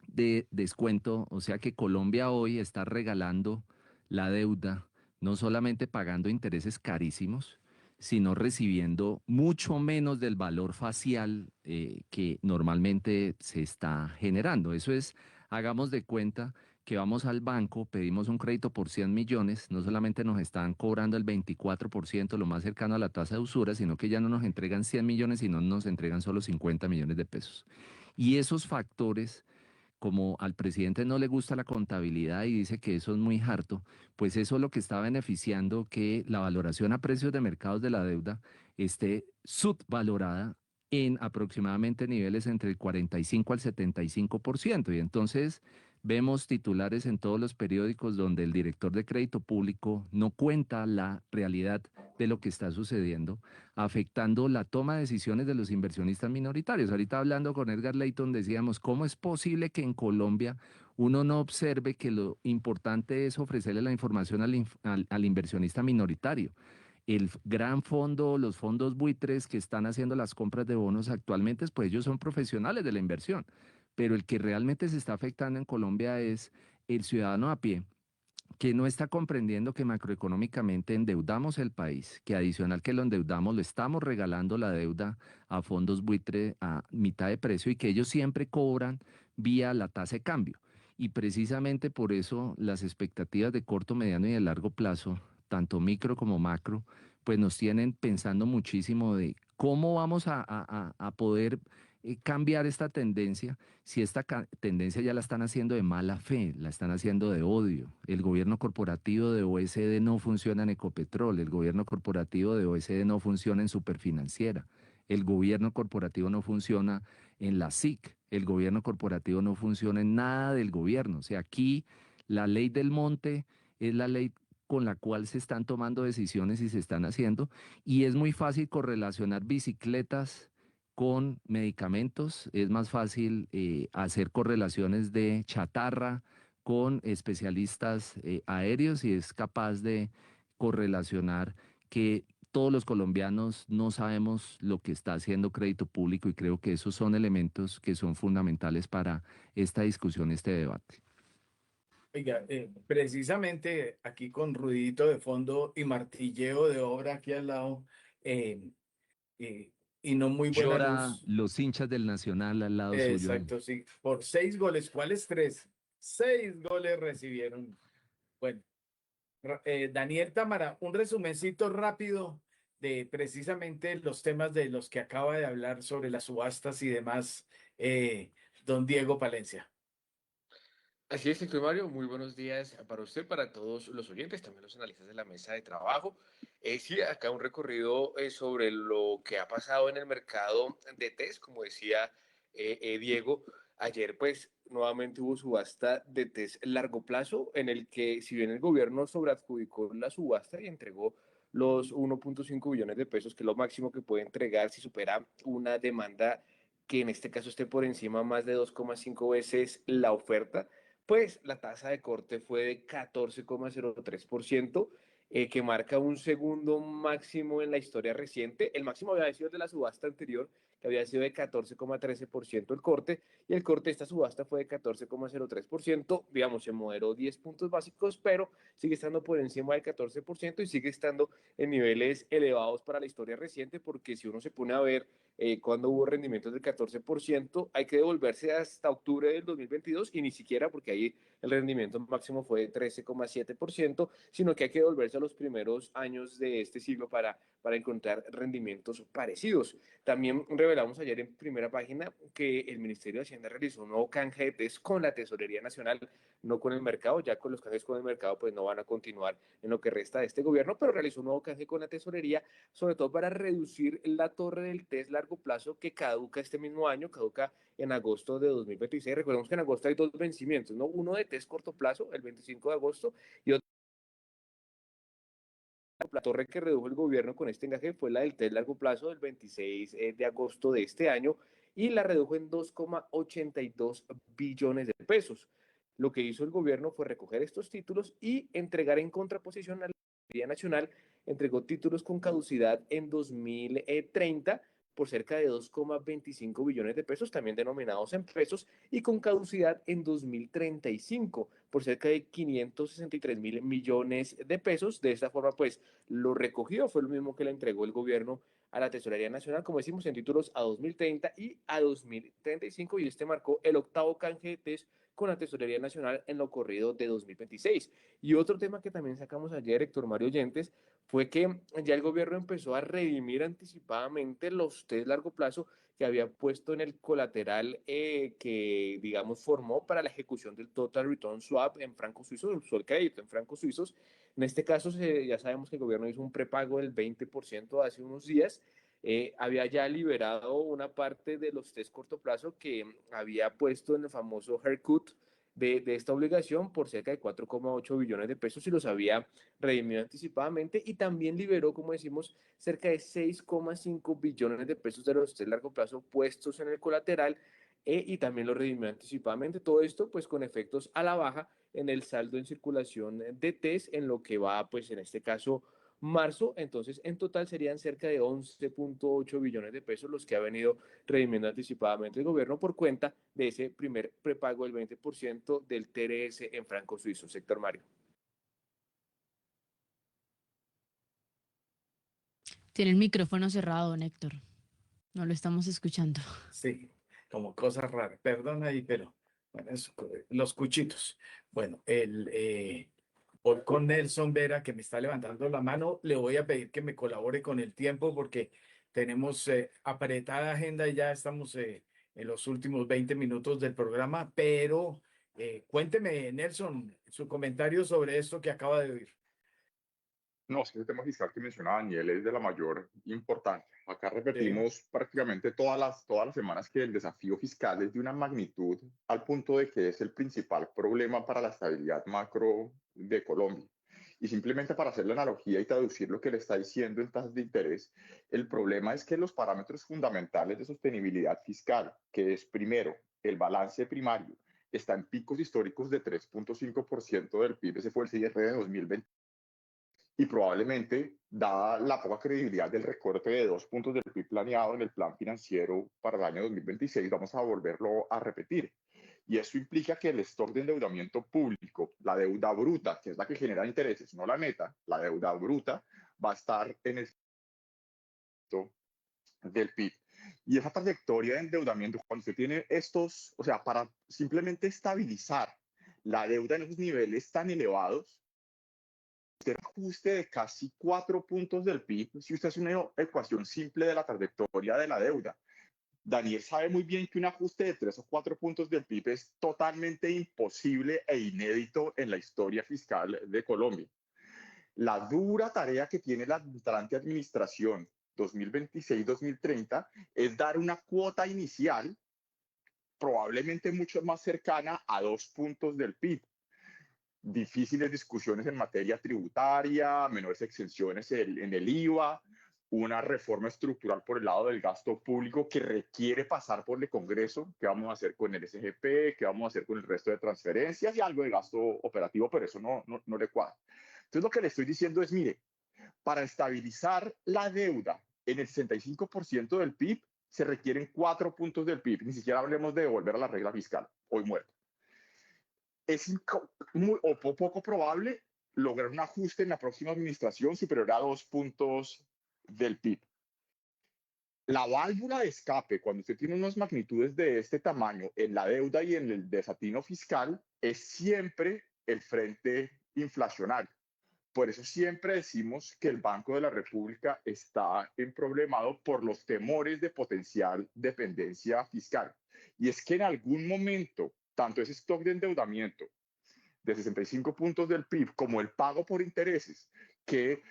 de descuento. O sea que Colombia hoy está regalando la deuda, no solamente pagando intereses carísimos, sino recibiendo mucho menos del valor facial que normalmente se está generando. Eso es, hagamos de cuenta que vamos al banco, pedimos un crédito por 100 millones, no solamente nos están cobrando el 24%, lo más cercano a la tasa de usura, sino que ya no nos entregan 100 millones, sino nos entregan solo 50 millones de pesos. Y esos factores, como al presidente no le gusta la contabilidad y dice que eso es muy harto, pues eso es lo que está beneficiando que la valoración a precios de mercados de la deuda esté subvalorada en aproximadamente niveles entre el 45 al 75%. Y entonces vemos titulares en todos los periódicos donde el director de crédito público no cuenta la realidad de lo que está sucediendo, afectando la toma de decisiones de los inversionistas minoritarios. Ahorita hablando con Edgar Leighton decíamos, ¿cómo es posible que en Colombia uno no observe que lo importante es ofrecerle la información al inversionista minoritario? El gran fondo, los fondos buitres que están haciendo las compras de bonos actualmente, pues ellos son profesionales de la inversión, pero el que realmente se está afectando en Colombia es el ciudadano a pie, que no está comprendiendo que macroeconómicamente endeudamos el país, que adicional que lo endeudamos, le estamos regalando la deuda a fondos buitre a mitad de precio y que ellos siempre cobran vía la tasa de cambio. Y precisamente por eso las expectativas de corto, mediano y de largo plazo, tanto micro como macro, pues nos tienen pensando muchísimo de cómo vamos a poder cambiar esta tendencia, si esta tendencia ya la están haciendo de mala fe, la están haciendo de odio. El gobierno corporativo de OSD no funciona en Ecopetrol, el gobierno corporativo de OSD no funciona en Superfinanciera, el gobierno corporativo no funciona en la SIC, el gobierno corporativo no funciona en nada del gobierno. O sea, aquí la ley del monte es la ley con la cual se están tomando decisiones y se están haciendo, y es muy fácil correlacionar bicicletas con medicamentos, es más fácil hacer correlaciones de chatarra con especialistas aéreos y es capaz de correlacionar que todos los colombianos no sabemos lo que está haciendo crédito público y creo que esos son elementos que son fundamentales para esta discusión, este debate. Oiga, precisamente aquí con ruidito de fondo y martilleo de obra aquí al lado, eh, eh, y no muy buena Llora luz. los hinchas del Nacional al lado suyo ahí. Exacto, sí. Por 6 goles, ¿cuáles 3? 6 goles recibieron. Bueno, Daniel Támara, un resumencito rápido de precisamente los temas de los que acaba de hablar sobre las subastas y demás, don Diego Palencia. Así es, Héctor Mario, muy buenos días para usted, para todos los oyentes, también los analistas de la mesa de trabajo. Sí, acá un recorrido sobre lo que ha pasado en el mercado de test, como decía Diego, ayer pues nuevamente hubo subasta de test largo plazo, en el que si bien el gobierno sobreadjudicó la subasta y entregó los 1.5 billones de pesos, que es lo máximo que puede entregar si supera una demanda que en este caso esté por encima más de 2,5 veces la oferta, pues la tasa de corte fue de 14,03%. que marca un segundo máximo en la historia reciente. El máximo había sido el de la subasta anterior, que había sido de 14,13% el corte, y el corte de esta subasta fue de 14,03%, digamos, se moderó 10 puntos básicos, pero sigue estando por encima del 14% y sigue estando en niveles elevados para la historia reciente, porque si uno se pone a ver cuando hubo rendimientos del 14%, hay que devolverse hasta octubre del 2022 y ni siquiera porque ahí el rendimiento máximo fue de 13,7%, sino que hay que devolverse a los primeros años de este siglo para encontrar rendimientos parecidos. También revelamos ayer en primera página que el Ministerio de Hacienda realizó un nuevo canje de test con la Tesorería Nacional, no con el mercado, ya con los canjes con el mercado pues no van a continuar en lo que resta de este gobierno, pero realizó un nuevo canje con la Tesorería, sobre todo para reducir la torre del test largo plazo que caduca este mismo año, caduca en agosto de 2026. Recordemos que en agosto hay dos vencimientos, ¿no? Uno de test corto plazo, el 25 de agosto, y otro. La torre que redujo el gobierno con este engaje fue la del test largo plazo del 26 de agosto de este año y la redujo en 2,82 billones de pesos. Lo que hizo el gobierno fue recoger estos títulos y entregar en contraposición a la Lotería Nacional, entregó títulos con caducidad en 2030 por cerca de 2,25 billones de pesos, también denominados en pesos, y con caducidad en 2035 por cerca de 563.000 millones de pesos. De esta forma, pues, lo recogido fue lo mismo que le entregó el gobierno a la Tesorería Nacional, como decimos, en títulos a 2030 y a 2035, y este marcó el octavo canje de test con la Tesorería Nacional en lo corrido de 2026. Y otro tema que también sacamos ayer, Héctor Mario Oyentes, fue que ya el gobierno empezó a redimir anticipadamente los test largo plazo que había puesto en el colateral que, digamos, formó para la ejecución del Total Return Swap en francos suizos, el crédito en francos suizos. En este caso, ya sabemos que el gobierno hizo un prepago del 20% hace unos días. Había ya liberado una parte de los test corto plazo que había puesto en el famoso haircut de esta obligación por cerca de 4,8 billones de pesos y los había redimido anticipadamente, y también liberó, como decimos, cerca de 6,5 billones de pesos de los test largo plazo puestos en el colateral y también lo redimió anticipadamente. Todo esto pues con efectos a la baja en el saldo en circulación de test en lo que va pues en este caso marzo. Entonces en total serían cerca de 11,8 billones de pesos los que ha venido redimiendo anticipadamente el gobierno por cuenta de ese primer prepago del 20% del TRS en francos suizos. Sector Mario. Tiene el micrófono cerrado, Héctor. No lo estamos escuchando. Sí, como cosas raras. Perdón ahí, pero bueno, los cuchitos. Bueno, voy con Nelson Vera, que me está levantando la mano. Le voy a pedir que me colabore con el tiempo porque tenemos apretada agenda y ya estamos en los últimos 20 minutos del programa, pero cuénteme, Nelson, su comentario sobre esto que acaba de oír. No, es que el tema fiscal que menciona Daniel es de la mayor importancia. Acá repetimos prácticamente todas las semanas que el desafío fiscal es de una magnitud al punto de que es el principal problema para la estabilidad macro de Colombia. Y simplemente para hacer la analogía y traducir lo que le está diciendo en tasas de interés, el problema es que los parámetros fundamentales de sostenibilidad fiscal, que es primero el balance primario, está en picos históricos de 3,5% del PIB, ese fue el cierre de 2020. Y probablemente, dada la poca credibilidad del recorte de 2 puntos del PIB planeado en el plan financiero para el año 2026, vamos a volverlo a repetir. Y eso implica que el stock de endeudamiento público, la deuda bruta, que es la que genera intereses, no la neta, la deuda bruta, va a estar en el del PIB. Y esa trayectoria de endeudamiento, cuando usted tiene estos, o sea, para simplemente estabilizar la deuda en esos niveles tan elevados, un ajuste de casi 4 puntos del PIB, si usted hace una ecuación simple de la trayectoria de la deuda. Daniel sabe muy bien que un ajuste de 3 o 4 puntos del PIB es totalmente imposible e inédito en la historia fiscal de Colombia. La dura tarea que tiene la entrante administración 2026-2030 es dar una cuota inicial probablemente mucho más cercana a 2 puntos del PIB. Difíciles discusiones en materia tributaria, menores exenciones en el IVA, una reforma estructural por el lado del gasto público que requiere pasar por el Congreso, qué vamos a hacer con el SGP, qué vamos a hacer con el resto de transferencias y algo de gasto operativo, pero eso no le cuadra. Entonces lo que le estoy diciendo es, mire, para estabilizar la deuda en el 65% del PIB se requieren 4 puntos del PIB, ni siquiera hablemos de devolver a la regla fiscal, hoy muerto. Es poco probable lograr un ajuste en la próxima administración superior a 2 puntos del PIB. La válvula de escape, cuando usted tiene unas magnitudes de este tamaño en la deuda y en el desatino fiscal, es siempre el frente inflacionario. Por eso siempre decimos que el Banco de la República está problemado por los temores de potencial dependencia fiscal. Y es que en algún momento, tanto ese stock de endeudamiento de 65 puntos del PIB como el pago por intereses, que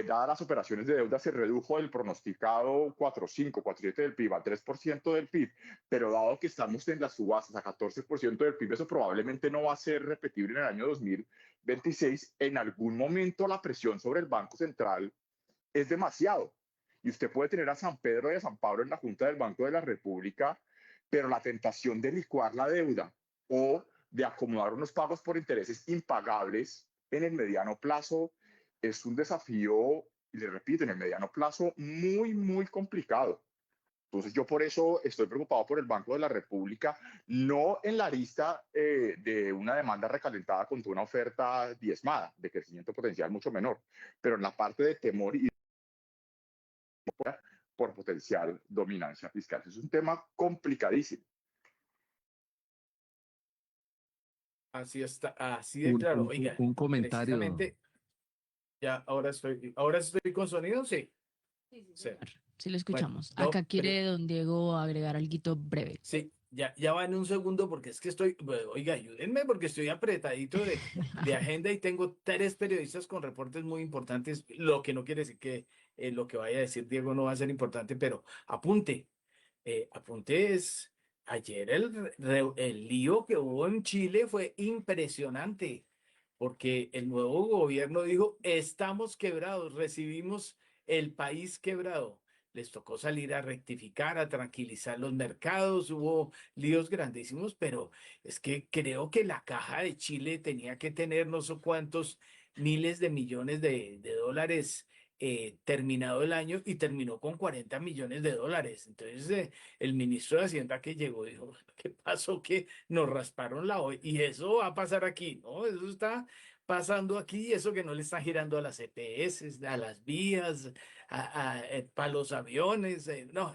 dadas las operaciones de deuda se redujo del pronosticado 4,5, 4,7 del PIB a 3% del PIB, pero dado que estamos en las subastas a 14% del PIB, eso probablemente no va a ser repetible en el año 2026. En algún momento la presión sobre el Banco Central es demasiado. Y usted puede tener a San Pedro y a San Pablo en la Junta del Banco de la República, pero la tentación de licuar la deuda o de acomodar unos pagos por intereses impagables en el mediano plazo es un desafío, y le repito, en el mediano plazo muy, muy complicado. Entonces yo por eso estoy preocupado por el Banco de la República, no en la arista de una demanda recalentada contra una oferta diezmada de crecimiento potencial mucho menor, pero en la parte de temor y por potencial dominancia fiscal. Es un tema complicadísimo. Así está, así de claro. Oiga, un comentario. precisamente, ya ahora estoy con sonido, sí. Sí. Sí, lo escuchamos. Bueno, no, Acá quiere don Diego agregar algo breve. Sí, ya va en un segundo porque es que oiga, ayúdenme porque estoy apretadito de agenda y tengo 3 periodistas con reportes muy importantes, lo que no quiere decir que lo que vaya a decir Diego no va a ser importante, pero apunte es, ayer el lío que hubo en Chile fue impresionante porque el nuevo gobierno dijo, estamos quebrados, recibimos el país quebrado. Les tocó salir a rectificar, a tranquilizar los mercados, hubo líos grandísimos, pero es que creo que la caja de Chile tenía que tener no sé cuántos miles de millones de dólares terminado el año y terminó con 40 millones de dólares. Entonces el ministro de Hacienda que llegó dijo, ¿qué pasó? Que nos rasparon la olla y eso va a pasar aquí, ¿no? Eso está pasando aquí y eso que no le están girando a las EPS, a las vías, para los aviones, no,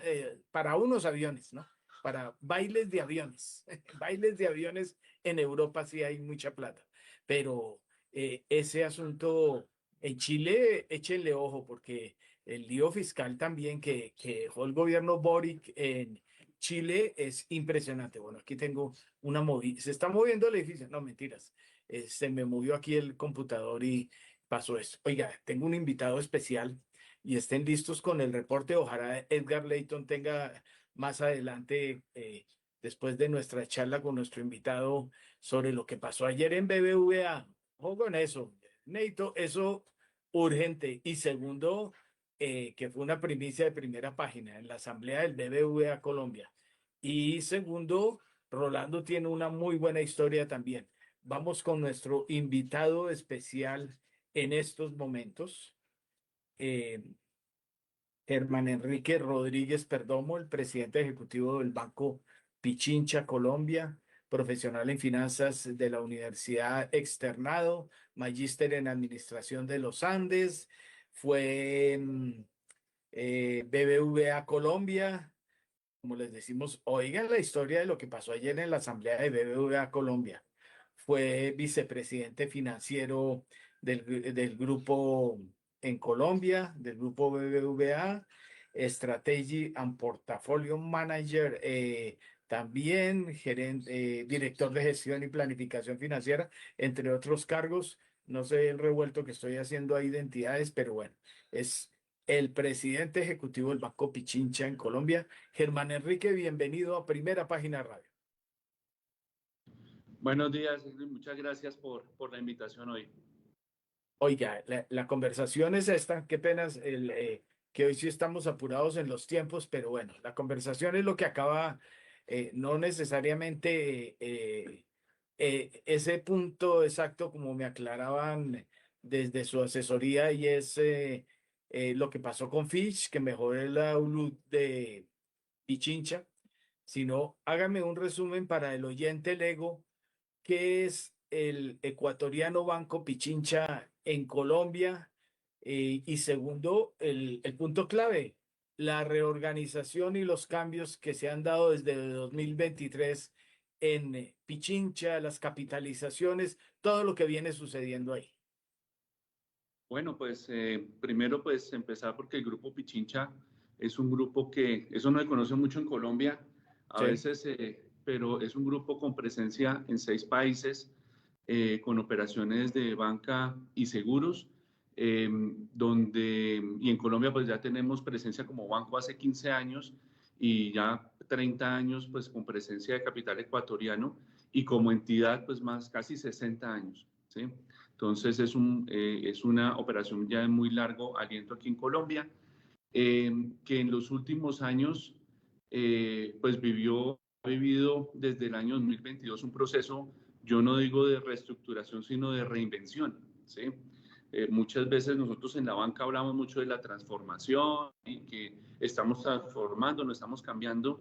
para unos aviones, ¿no? Para bailes de aviones. Bailes de aviones en Europa sí hay mucha plata, pero ese asunto en Chile, échenle ojo, porque el lío fiscal también que dejó el gobierno Boric en Chile es impresionante. Bueno, aquí tengo una movida. ¿Se está moviendo el edificio? No, mentiras. Se me movió aquí el computador y pasó esto. Oiga, tengo un invitado especial y estén listos con el reporte. Ojalá Edgar Layton tenga más adelante, después de nuestra charla con nuestro invitado, sobre lo que pasó ayer en BBVA. Ojo con eso, Neito, eso urgente. Y segundo, que fue una primicia de primera página en la asamblea del BBVA Colombia. Y segundo, Rolando tiene una muy buena historia también. Vamos con nuestro invitado especial en estos momentos, Germán Enrique Rodríguez Perdomo, el presidente ejecutivo del Banco Pichincha Colombia, profesional en finanzas de la Universidad Externado, magíster en administración de los Andes, fue BBVA Colombia. Como les decimos, oigan la historia de lo que pasó ayer en la asamblea de BBVA Colombia. Fue vicepresidente financiero del grupo en Colombia, del grupo BBVA, Strategy and Portfolio Manager, también director de gestión y planificación financiera, entre otros cargos. No sé el revuelto que estoy haciendo ahí de identidades, pero bueno, es el presidente ejecutivo del Banco Pichincha en Colombia. Germán Enrique, bienvenido a Primera Página Radio. Buenos días, muchas gracias por la invitación hoy. Oiga, la conversación es esta, qué penas que hoy sí estamos apurados en los tiempos, pero bueno, la conversación es lo que acaba, no necesariamente ese punto exacto como me aclaraban desde su asesoría y es lo que pasó con Fitch, que mejoró el outlook de Pichincha, sino hágame un resumen para el oyente Lego, ¿qué es el ecuatoriano Banco Pichincha en Colombia? Y segundo, el punto clave, la reorganización y los cambios que se han dado desde 2023 en Pichincha, las capitalizaciones, todo lo que viene sucediendo ahí. Bueno, pues primero pues empezar porque el grupo Pichincha es un grupo que, eso no se conoce mucho en Colombia, a Sí. veces, pero es un grupo con presencia en 6 países, con operaciones de banca y seguros, y en Colombia pues ya tenemos presencia como banco hace 15 años y ya 30 años pues con presencia de capital ecuatoriano y como entidad pues más casi 60 años, ¿sí? Entonces es una operación ya de muy largo aliento aquí en Colombia, que en los últimos años pues ha vivido desde el año 2022 un proceso, yo no digo de reestructuración, sino de reinvención, ¿sí? Muchas veces nosotros en la banca hablamos mucho de la transformación y que estamos transformando, no estamos cambiando,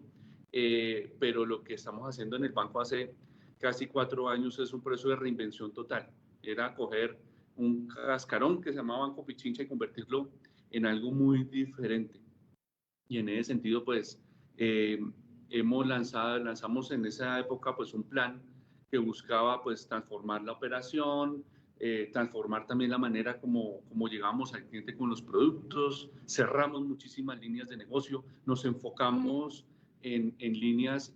pero lo que estamos haciendo en el banco hace casi 4 años es un proceso de reinvención total. Era coger un cascarón que se llamaba Banco Pichincha y convertirlo en algo muy diferente. Y en ese sentido, pues, lanzamos en esa época, pues, un plan que buscaba, pues, transformar la operación, transformar también la manera como llegamos al cliente con los productos, cerramos muchísimas líneas de negocio, nos enfocamos en líneas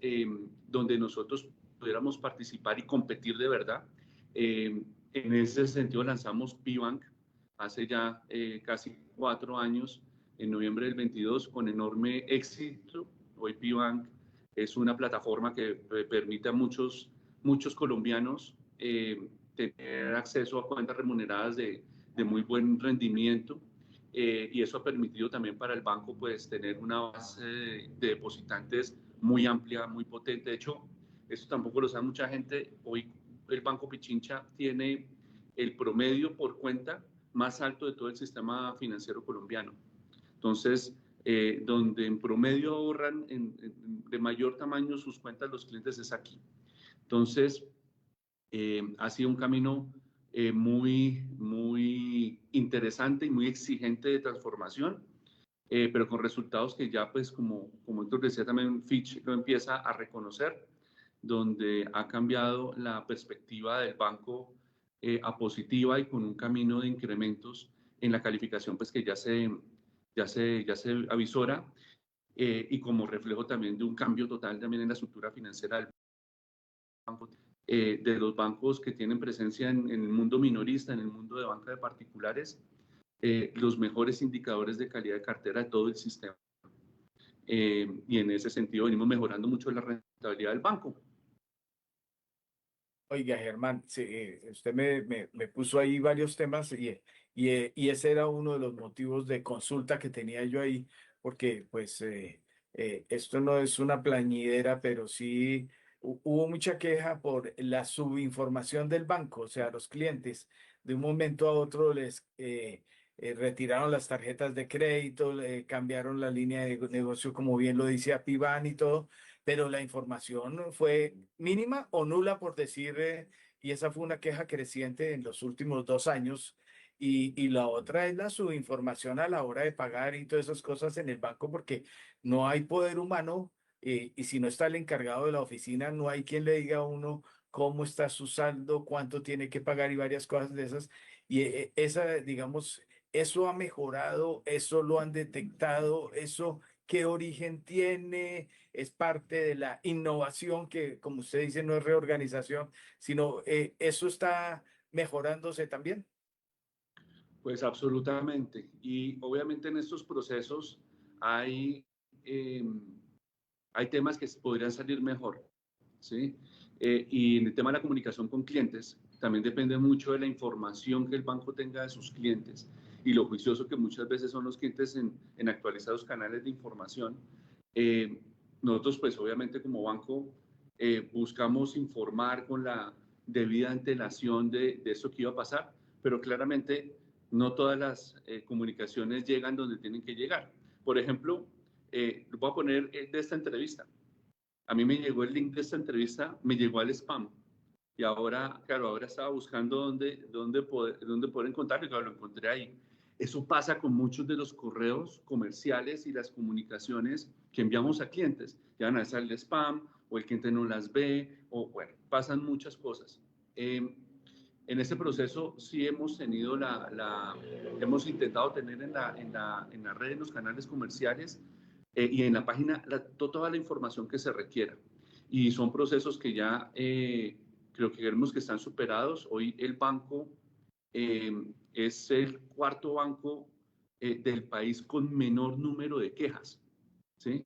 donde nosotros pudiéramos participar y competir de verdad. En ese sentido lanzamos Pibank hace ya casi 4 años, en noviembre del 22, con enorme éxito. Hoy Pibank es una plataforma que permite a muchos colombianos tener acceso a cuentas remuneradas de muy buen rendimiento, y eso ha permitido también para el banco pues tener una base de depositantes muy amplia, muy potente. De hecho, eso tampoco lo sabe mucha gente. Hoy el Banco Pichincha tiene el promedio por cuenta más alto de todo el sistema financiero colombiano. Entonces, donde en promedio ahorran de mayor tamaño sus cuentas los clientes es aquí. Entonces, ha sido un camino muy interesante y muy exigente de transformación, pero con resultados que ya, pues, como Héctor decía, también Fitch lo empieza a reconocer, donde ha cambiado la perspectiva del banco a positiva y con un camino de incrementos en la calificación, pues, que ya se avisora, y como reflejo también de un cambio total también en la estructura financiera del banco, de los bancos que tienen presencia en el mundo minorista, en el mundo de banca de particulares, los mejores indicadores de calidad de cartera de todo el sistema. Y en ese sentido venimos mejorando mucho la rentabilidad del banco. Oiga, Germán, sí, usted me puso ahí varios temas y ese era uno de los motivos de consulta que tenía yo ahí, porque pues esto no es una plañidera, pero sí hubo mucha queja por la subinformación del banco, o sea, los clientes de un momento a otro les retiraron las tarjetas de crédito, cambiaron la línea de negocio, como bien lo decía Piban y todo, pero la información fue mínima o nula, por decir, y esa fue una queja creciente en los últimos 2 años. Y la otra es la subinformación a la hora de pagar y todas esas cosas en el banco, porque no hay poder humano, y si no está el encargado de la oficina, no hay quien le diga a uno cómo está su saldo, cuánto tiene que pagar y varias cosas de esas. Y digamos, eso ha mejorado, eso lo han detectado, eso qué origen tiene, es parte de la innovación que, como usted dice, no es reorganización, sino eso está mejorándose también. Pues absolutamente. Y obviamente en estos procesos hay, hay temas que podrían salir mejor, ¿sí? Y en el tema de la comunicación con clientes, también depende mucho de la información que el banco tenga de sus clientes y lo juicioso que muchas veces son los clientes en actualizar los canales de información. Nosotros, pues obviamente como banco, buscamos informar con la debida antelación de eso que iba a pasar, pero claramente no todas las comunicaciones llegan donde tienen que llegar. Por ejemplo, lo voy a poner de esta entrevista. A mí me llegó el link de esta entrevista, me llegó al spam. Y ahora, claro, ahora estaba buscando dónde poder encontrarlo y claro, lo encontré ahí. Eso pasa con muchos de los correos comerciales y las comunicaciones que enviamos a clientes. Ya van a salir el spam, o el cliente no las ve, o bueno, pasan muchas cosas. En este proceso sí hemos tenido hemos intentado tener en la red, en los canales comerciales y en la página toda la información que se requiera. Y son procesos que ya creo que vemos que están superados. Hoy el banco es el cuarto banco del país con menor número de quejas, ¿sí?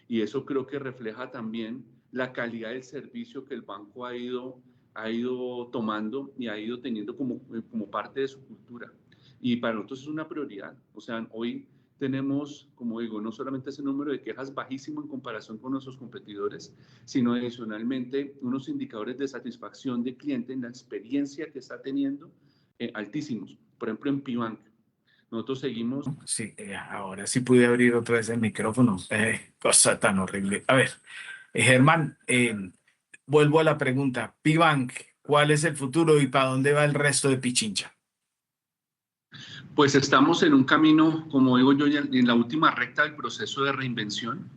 Y eso creo que refleja también la calidad del servicio que el banco ha ido tomando y ha ido teniendo como parte de su cultura. Y para nosotros es una prioridad. O sea, hoy tenemos, como digo, no solamente ese número de quejas bajísimo en comparación con nuestros competidores, sino adicionalmente unos indicadores de satisfacción de cliente en la experiencia que está teniendo altísimos. Por ejemplo, en Pibank, nosotros seguimos... Sí, ahora sí pude abrir otra vez el micrófono. Cosa tan horrible. A ver, Germán, vuelvo a la pregunta. Pibank, ¿cuál es el futuro y para dónde va el resto de Pichincha? Pues estamos en un camino, como digo yo, en la última recta del proceso de reinvención.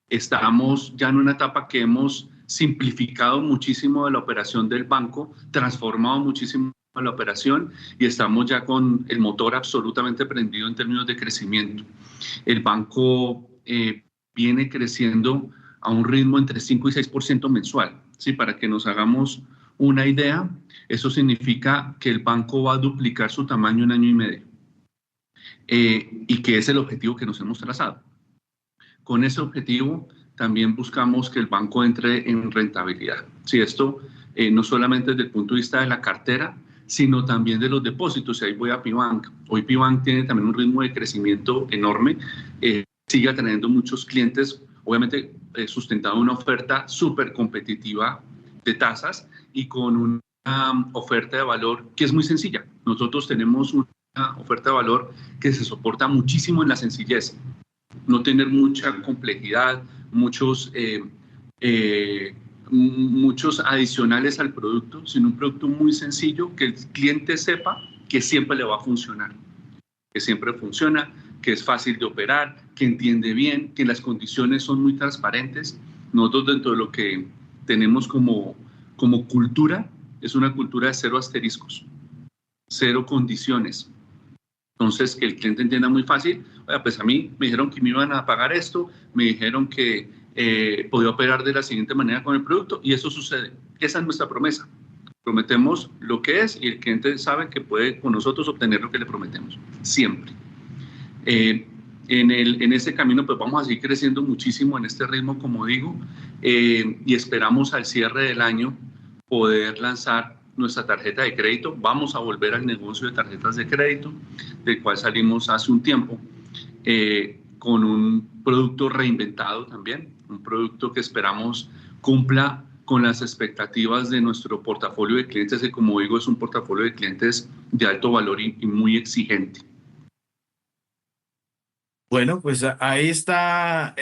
Estamos ya en una etapa que hemos simplificado muchísimo de la operación del banco, transformado muchísimo la operación y estamos ya con el motor absolutamente prendido en términos de crecimiento. El banco viene creciendo a un ritmo entre 5 y 6% mensual. ¿Sí? Para que nos hagamos una idea, eso significa que el banco va a duplicar su tamaño en año y medio y que es el objetivo que nos hemos trazado. Con ese objetivo también buscamos que el banco entre en rentabilidad. Sí, esto no solamente desde el punto de vista de la cartera, sino también de los depósitos. Y ahí voy a Pibank. Hoy Pibank tiene también un ritmo de crecimiento enorme, sigue atrayendo muchos clientes, obviamente sustentado una oferta súper competitiva de tasas y con una oferta de valor que es muy sencilla. Nosotros tenemos una oferta de valor que se soporta muchísimo en la sencillez. No tener mucha complejidad, muchos adicionales al producto, sino un producto muy sencillo que el cliente sepa que siempre le va a funcionar, que siempre funciona, que es fácil de operar, que entiende bien, que las condiciones son muy transparentes. Nosotros dentro de lo que tenemos como cultura, es una cultura de cero asteriscos, cero condiciones. Entonces, que el cliente entienda muy fácil, oye, pues a mí me dijeron que me iban a pagar esto, me dijeron que podía operar de la siguiente manera con el producto y eso sucede. Esa es nuestra promesa. Prometemos lo que es y el cliente sabe que puede con nosotros obtener lo que le prometemos, siempre. En ese camino pues vamos a seguir creciendo muchísimo en este ritmo, como digo, y esperamos al cierre del año poder lanzar nuestra tarjeta de crédito. Vamos a volver al negocio de tarjetas de crédito, del cual salimos hace un tiempo, con un producto reinventado también, un producto que esperamos cumpla con las expectativas de nuestro portafolio de clientes, que como digo es un portafolio de clientes de alto valor y muy exigente. Bueno, pues ahí está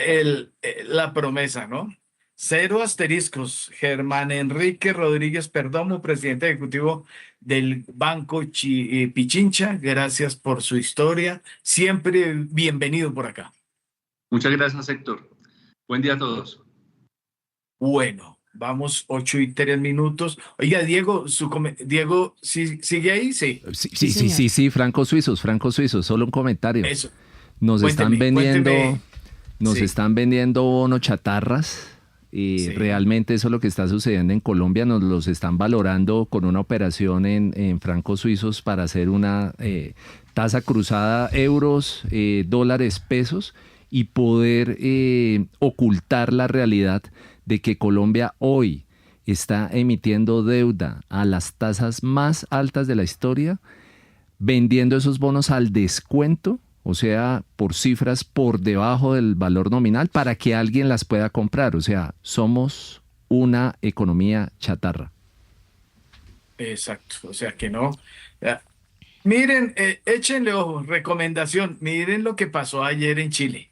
la promesa, ¿no? Cero asteriscos. Germán Enrique Rodríguez Perdomo, presidente ejecutivo del Banco Pichincha. Gracias por su historia. Siempre bienvenido por acá. Muchas gracias, Héctor. Buen día a todos. Bueno, vamos 8:03. Oiga, Diego, Diego, ¿sigue ahí? Sí. Sí, francos suizos, solo un comentario. Eso. Nos Cuénteme. están vendiendo bonos chatarras. Sí. Realmente eso es lo que está sucediendo en Colombia. Nos los están valorando con una operación en francos suizos para hacer una tasa cruzada euros, dólares, pesos y poder ocultar la realidad de que Colombia hoy está emitiendo deuda a las tasas más altas de la historia, vendiendo esos bonos al descuento, o sea, por cifras por debajo del valor nominal para que alguien las pueda comprar. O sea, somos una economía chatarra. Exacto, o sea que no. Ya. Miren, échenle ojo, recomendación, miren lo que pasó ayer en Chile.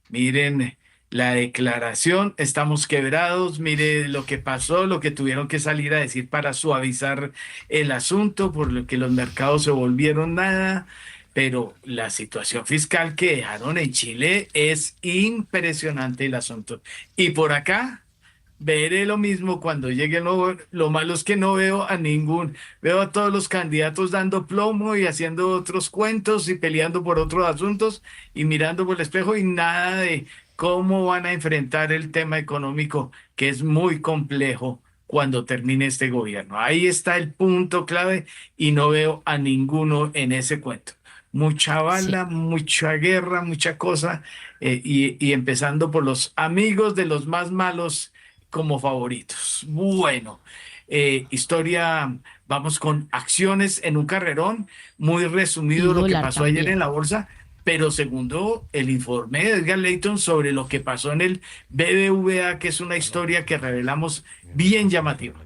Miren la declaración, estamos quebrados, mire lo que pasó, lo que tuvieron que salir a decir para suavizar el asunto, por lo que los mercados se volvieron nada, pero la situación fiscal que dejaron en Chile es impresionante el asunto. Y por acá veré lo mismo cuando llegue el nuevo. Lo malo es que no veo a todos los candidatos dando plomo y haciendo otros cuentos y peleando por otros asuntos y mirando por el espejo y nada de cómo van a enfrentar el tema económico, que es muy complejo cuando termine este gobierno. Ahí está el punto clave y no veo a ninguno en ese cuento. Mucha Sí. bala, mucha guerra, mucha cosa, y empezando por los amigos de los más malos como favoritos. Bueno, vamos con acciones en un carrerón, muy Y resumido lo que dólar pasó ayer en también. la bolsa, pero segundo el informe de Edgar Layton sobre lo que pasó en el BBVA, que es una historia que revelamos bien llamativa.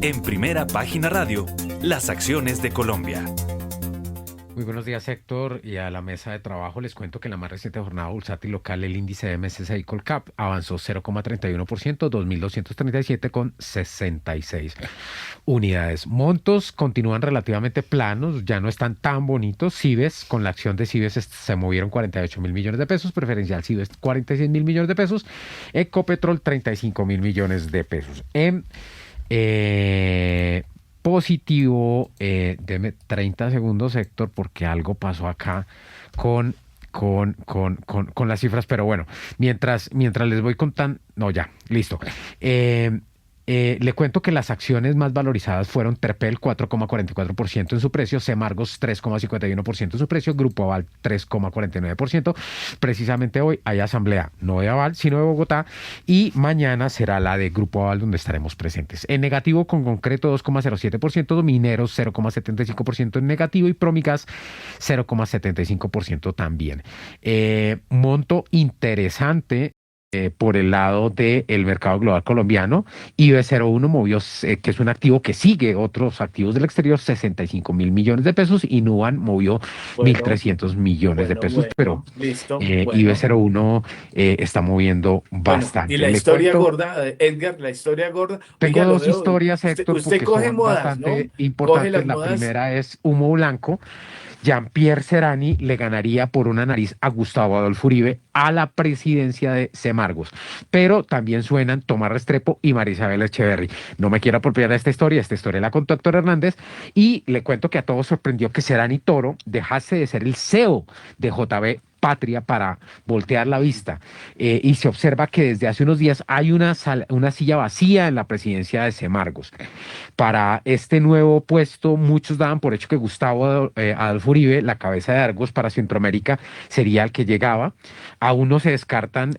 En Primera Página Radio, las acciones de Colombia. Muy buenos días, Héctor, y a la mesa de trabajo. Les cuento que en la más reciente jornada bursátil local el índice MSCI Colcap avanzó 0,31%, 2.237,66 unidades. Montos continúan relativamente planos, ya no están tan bonitos. Cibes, con la acción de Cibes se movieron 48.000 millones de pesos, preferencial Cibes 46.000 millones de pesos, Ecopetrol 35.000 millones de pesos. Positivo, deme 30 segundos, Héctor, porque algo pasó acá con, con las cifras, pero bueno, mientras les voy contando, no, ya, listo. Le cuento que las acciones más valorizadas fueron Terpel 4,44% en su precio, Semargos 3,51% en su precio, Grupo Aval 3,49%. Precisamente hoy hay asamblea, no de Aval, sino de Bogotá, y mañana será la de Grupo Aval donde estaremos presentes. En negativo, con Concreto 2,07%, Mineros 0,75% en negativo y Promigas 0,75% también. Monto interesante por el lado del mercado global colombiano. IB01 movió, que es un activo que sigue otros activos del exterior, 65.000 millones de pesos, y Nuban movió Bueno, 1.300 millones de pesos, pero listo, bueno. IB01 está moviendo Bueno, bastante. y la Le historia cuento, gorda, Edgar, la historia gorda. tengo Oiga, lo dos veo. historias, Héctor, Usted porque coge son modas, bastante ¿no? Coge importantes. las La modas. primera es humo blanco. Jean-Pierre Serrani le ganaría por una nariz a Gustavo Adolfo Uribe a la presidencia de Semargos. Pero también suenan Tomás Restrepo y María Isabel Echeverry. No me quiero apropiar de esta historia la contó Héctor Hernández, y le cuento que a todos sorprendió que Serrani Toro dejase de ser el CEO de JB Patria para voltear la vista. Y se observa que desde hace unos días hay una silla vacía en la presidencia de Semargos. Para este nuevo puesto, muchos daban por hecho que Gustavo Adolfo Uribe, la cabeza de Argos para Centroamérica, sería el que llegaba. Aún no se descartan,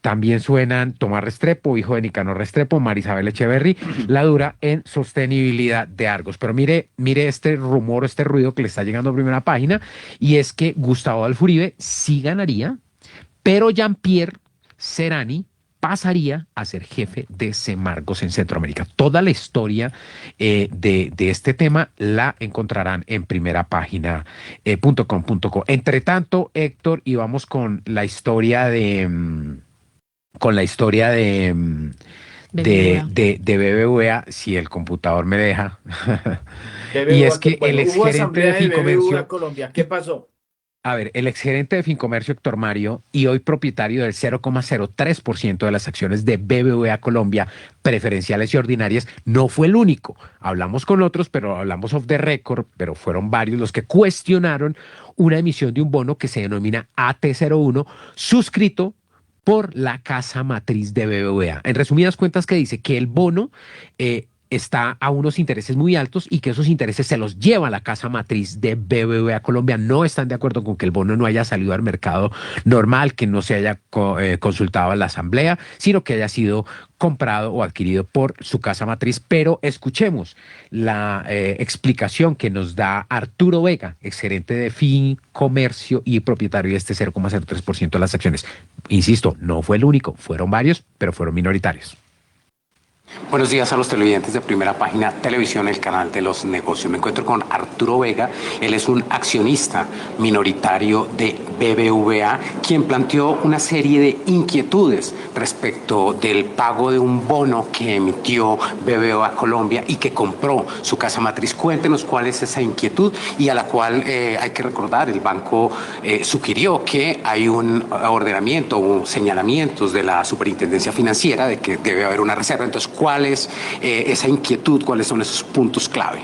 también suenan Tomás Restrepo, hijo de Nicanor Restrepo, María Isabel Echeverry, la dura en sostenibilidad de Argos. Pero mire este rumor, este ruido que le está llegando a Primera Página, y es que Gustavo Adolfo Uribe sí ganaría, pero Jean-Pierre Serrani pasaría a ser jefe de Semargos en Centroamérica. Toda la historia de este tema la encontrarán en primerapágina.com.co. Entre tanto, Héctor, y vamos con la historia BBVA. de BBVA, si el computador me deja. Y BBVA, es que bueno, el hubo exgerente de asamblea de BBVA Fincomercio, Colombia. ¿Qué pasó? a ver, el exgerente de Fincomercio, Héctor Mario, y hoy propietario del 0,03% de las acciones de BBVA Colombia, preferenciales y ordinarias, no fue el único. Hablamos con otros, pero hablamos off the record, pero fueron varios los que cuestionaron una emisión de un bono que se denomina AT01, suscrito por la casa matriz de BBVA. En resumidas cuentas, que dice que el bono está a unos intereses muy altos y que esos intereses se los lleva la casa matriz de BBVA Colombia. No están de acuerdo con que el bono no haya salido al mercado normal, que no se haya consultado a la asamblea, sino que haya sido comprado o adquirido por su casa matriz. Pero escuchemos la explicación que nos da Arturo Vega, exgerente de Fincomercio y propietario de este 0,03% de las acciones. Insisto, no fue el único, fueron varios, pero fueron minoritarios. Buenos días a los televidentes de Primera Página Televisión, el canal de los negocios. Me encuentro con Arturo Vega, él es un accionista minoritario de BBVA, quien planteó una serie de inquietudes respecto del pago de un bono que emitió BBVA Colombia y que compró su casa matriz. Cuéntenos cuál es esa inquietud y a la cual hay que recordar, el banco sugirió que hay un ordenamiento, señalamientos de la Superintendencia Financiera de que debe haber una reserva. Entonces, ¿cuál es esa inquietud? ¿Cuáles son esos puntos clave?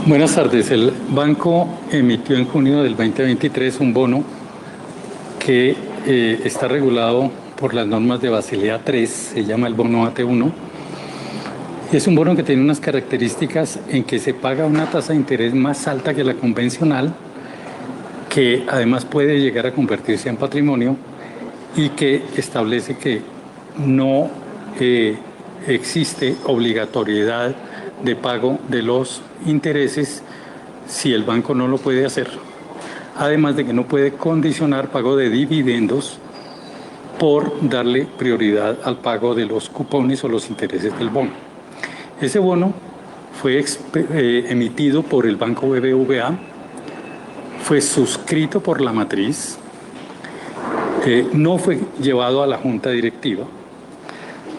Buenas tardes. El banco emitió en junio del 2023 un bono que está regulado por las normas de Basilea III, se llama el bono AT1. Es un bono que tiene unas características en que se paga una tasa de interés más alta que la convencional, que además puede llegar a convertirse en patrimonio y que establece que no existe obligatoriedad de pago de los intereses si el banco no lo puede hacer. Además de que no puede condicionar pago de dividendos por darle prioridad al pago de los cupones o los intereses del bono. Ese bono fue emitido por el Banco BBVA, fue suscrito por la matriz, no fue llevado a la junta directiva.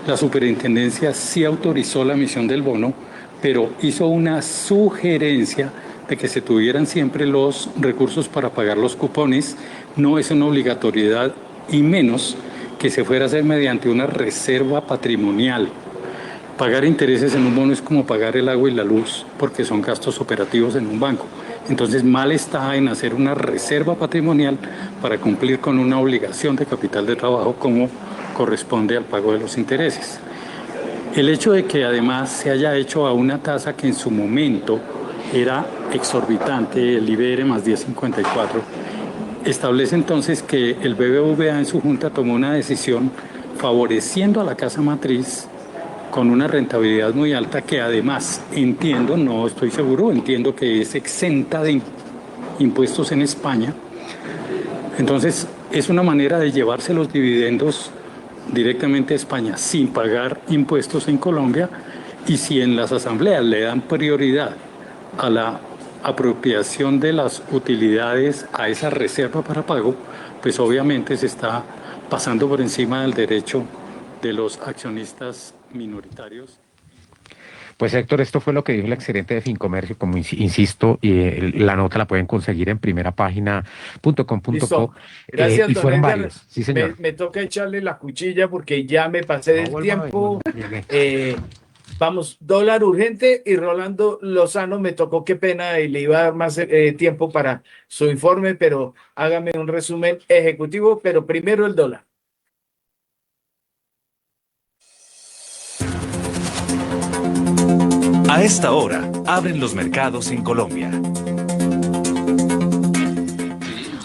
La superintendencia sí autorizó la emisión del bono, pero hizo una sugerencia de que se tuvieran siempre los recursos para pagar los cupones. No es una obligatoriedad y menos que se fuera a hacer mediante una reserva patrimonial. Pagar intereses en un bono es como pagar el agua y la luz, porque son gastos operativos en un banco. Entonces, mal está en hacer una reserva patrimonial para cumplir con una obligación de capital de trabajo como corresponde al pago de los intereses. El hecho de que además se haya hecho a una tasa que en su momento era exorbitante, el IBR más 10.54, establece entonces que el BBVA en su junta tomó una decisión favoreciendo a la casa matriz con una rentabilidad muy alta que además entiendo, no estoy seguro, entiendo que es exenta de impuestos en España. Entonces es una manera de llevarse los dividendos directamente a España sin pagar impuestos en Colombia, y si en las asambleas le dan prioridad a la apropiación de las utilidades a esa reserva para pago, pues obviamente se está pasando por encima del derecho de los accionistas minoritarios. Pues Héctor, esto fue lo que dijo el exgerente de Fincomercio, como insisto, y la nota la pueden conseguir en primerapagina.com.co. Gracias, y don fueron Edgar. varios, sí señor. Me toca echarle la cuchilla porque ya me pasé del tiempo. Vamos, dólar urgente y Rolando Lozano, me tocó, qué pena, y le iba a dar más tiempo para su informe, pero hágame un resumen ejecutivo, pero primero el dólar. A esta hora, abren los mercados en Colombia.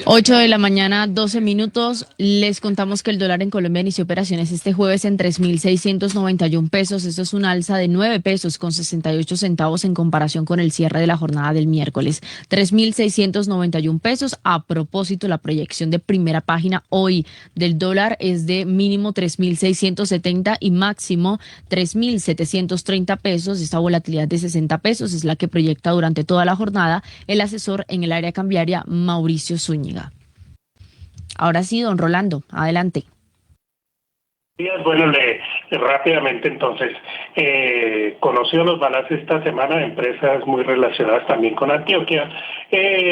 8 de la mañana, 12 minutos. Les contamos que el dólar en Colombia inició operaciones este jueves en 3.691 pesos. Esto es un alza de 9 pesos con 68 centavos en comparación con el cierre de la jornada del miércoles. 3.691 pesos. A propósito, la proyección de Primera Página hoy del dólar es de mínimo 3.670 y máximo 3.730 pesos. Esta volatilidad de 60 pesos es la que proyecta durante toda la jornada el asesor en el área cambiaria, Mauricio Zúñiga. Ahora sí, don Rolando, adelante. Bueno, rápidamente entonces, conoció los balances esta semana de empresas muy relacionadas también con Antioquia.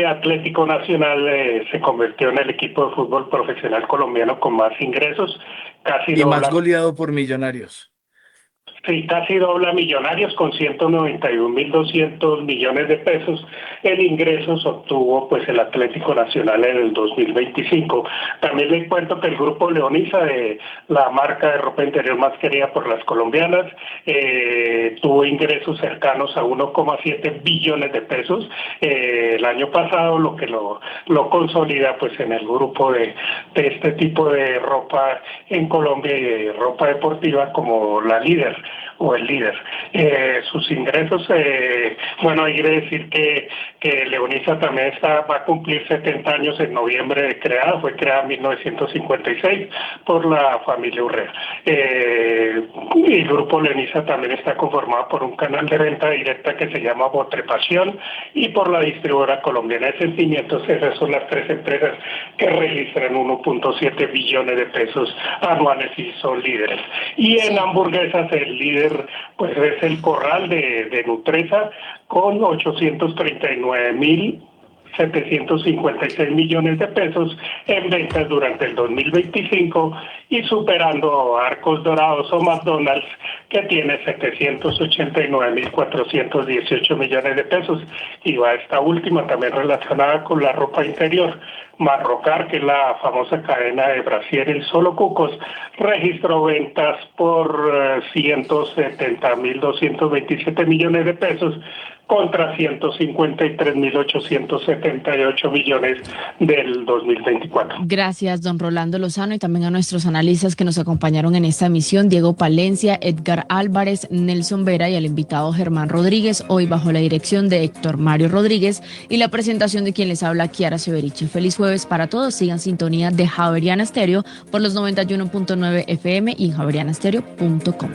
Atlético Nacional se convirtió en el equipo de fútbol profesional colombiano con más ingresos, casi y más goleado por Millonarios. Sí, casi dobla Millonarios con 191.200 millones de pesos. El ingresos obtuvo pues el Atlético Nacional en el 2025. También les cuento que el Grupo Leonisa, de la marca de ropa interior más querida por las colombianas, tuvo ingresos cercanos a 1,7 billones de pesos el año pasado, lo que lo consolida pues en el grupo de este tipo de ropa en Colombia y de ropa deportiva como la líder. o el líder. Sus ingresos, bueno, hay que decir que Leonisa también va a cumplir 70 años en noviembre de creada, fue creada en 1956 por la familia Urrea. El grupo Leonisa también está conformado por un canal de venta directa que se llama Botrepasión y por la distribuidora colombiana de sentimientos. Esas son las tres empresas que registran 1.7 billones de pesos anuales y son líderes. Y en hamburguesas el líder pues es el Corral de Nutresa con 839.756 millones de pesos en ventas durante el 2025 y superando a Arcos Dorados o McDonald's que tiene 789.418 millones de pesos. Y va esta última también relacionada con la ropa interior. Marrocar, que es la famosa cadena de brasier El Solo Cucos, registró ventas por 170.227 millones de pesos contra 153.878 millones del 2024. Gracias, don Rolando Lozano, y también a nuestros analistas que nos acompañaron en esta emisión, Diego Palencia, Edgar Álvarez, Nelson Vera y al invitado Germán Rodríguez, hoy bajo la dirección de Héctor Mario Rodríguez y la presentación de quien les habla, Kiara Severiche. Feliz jueves para todos, sigan sintonía de Javeriana Estéreo por los 91.9 FM y en javerianastereo.com.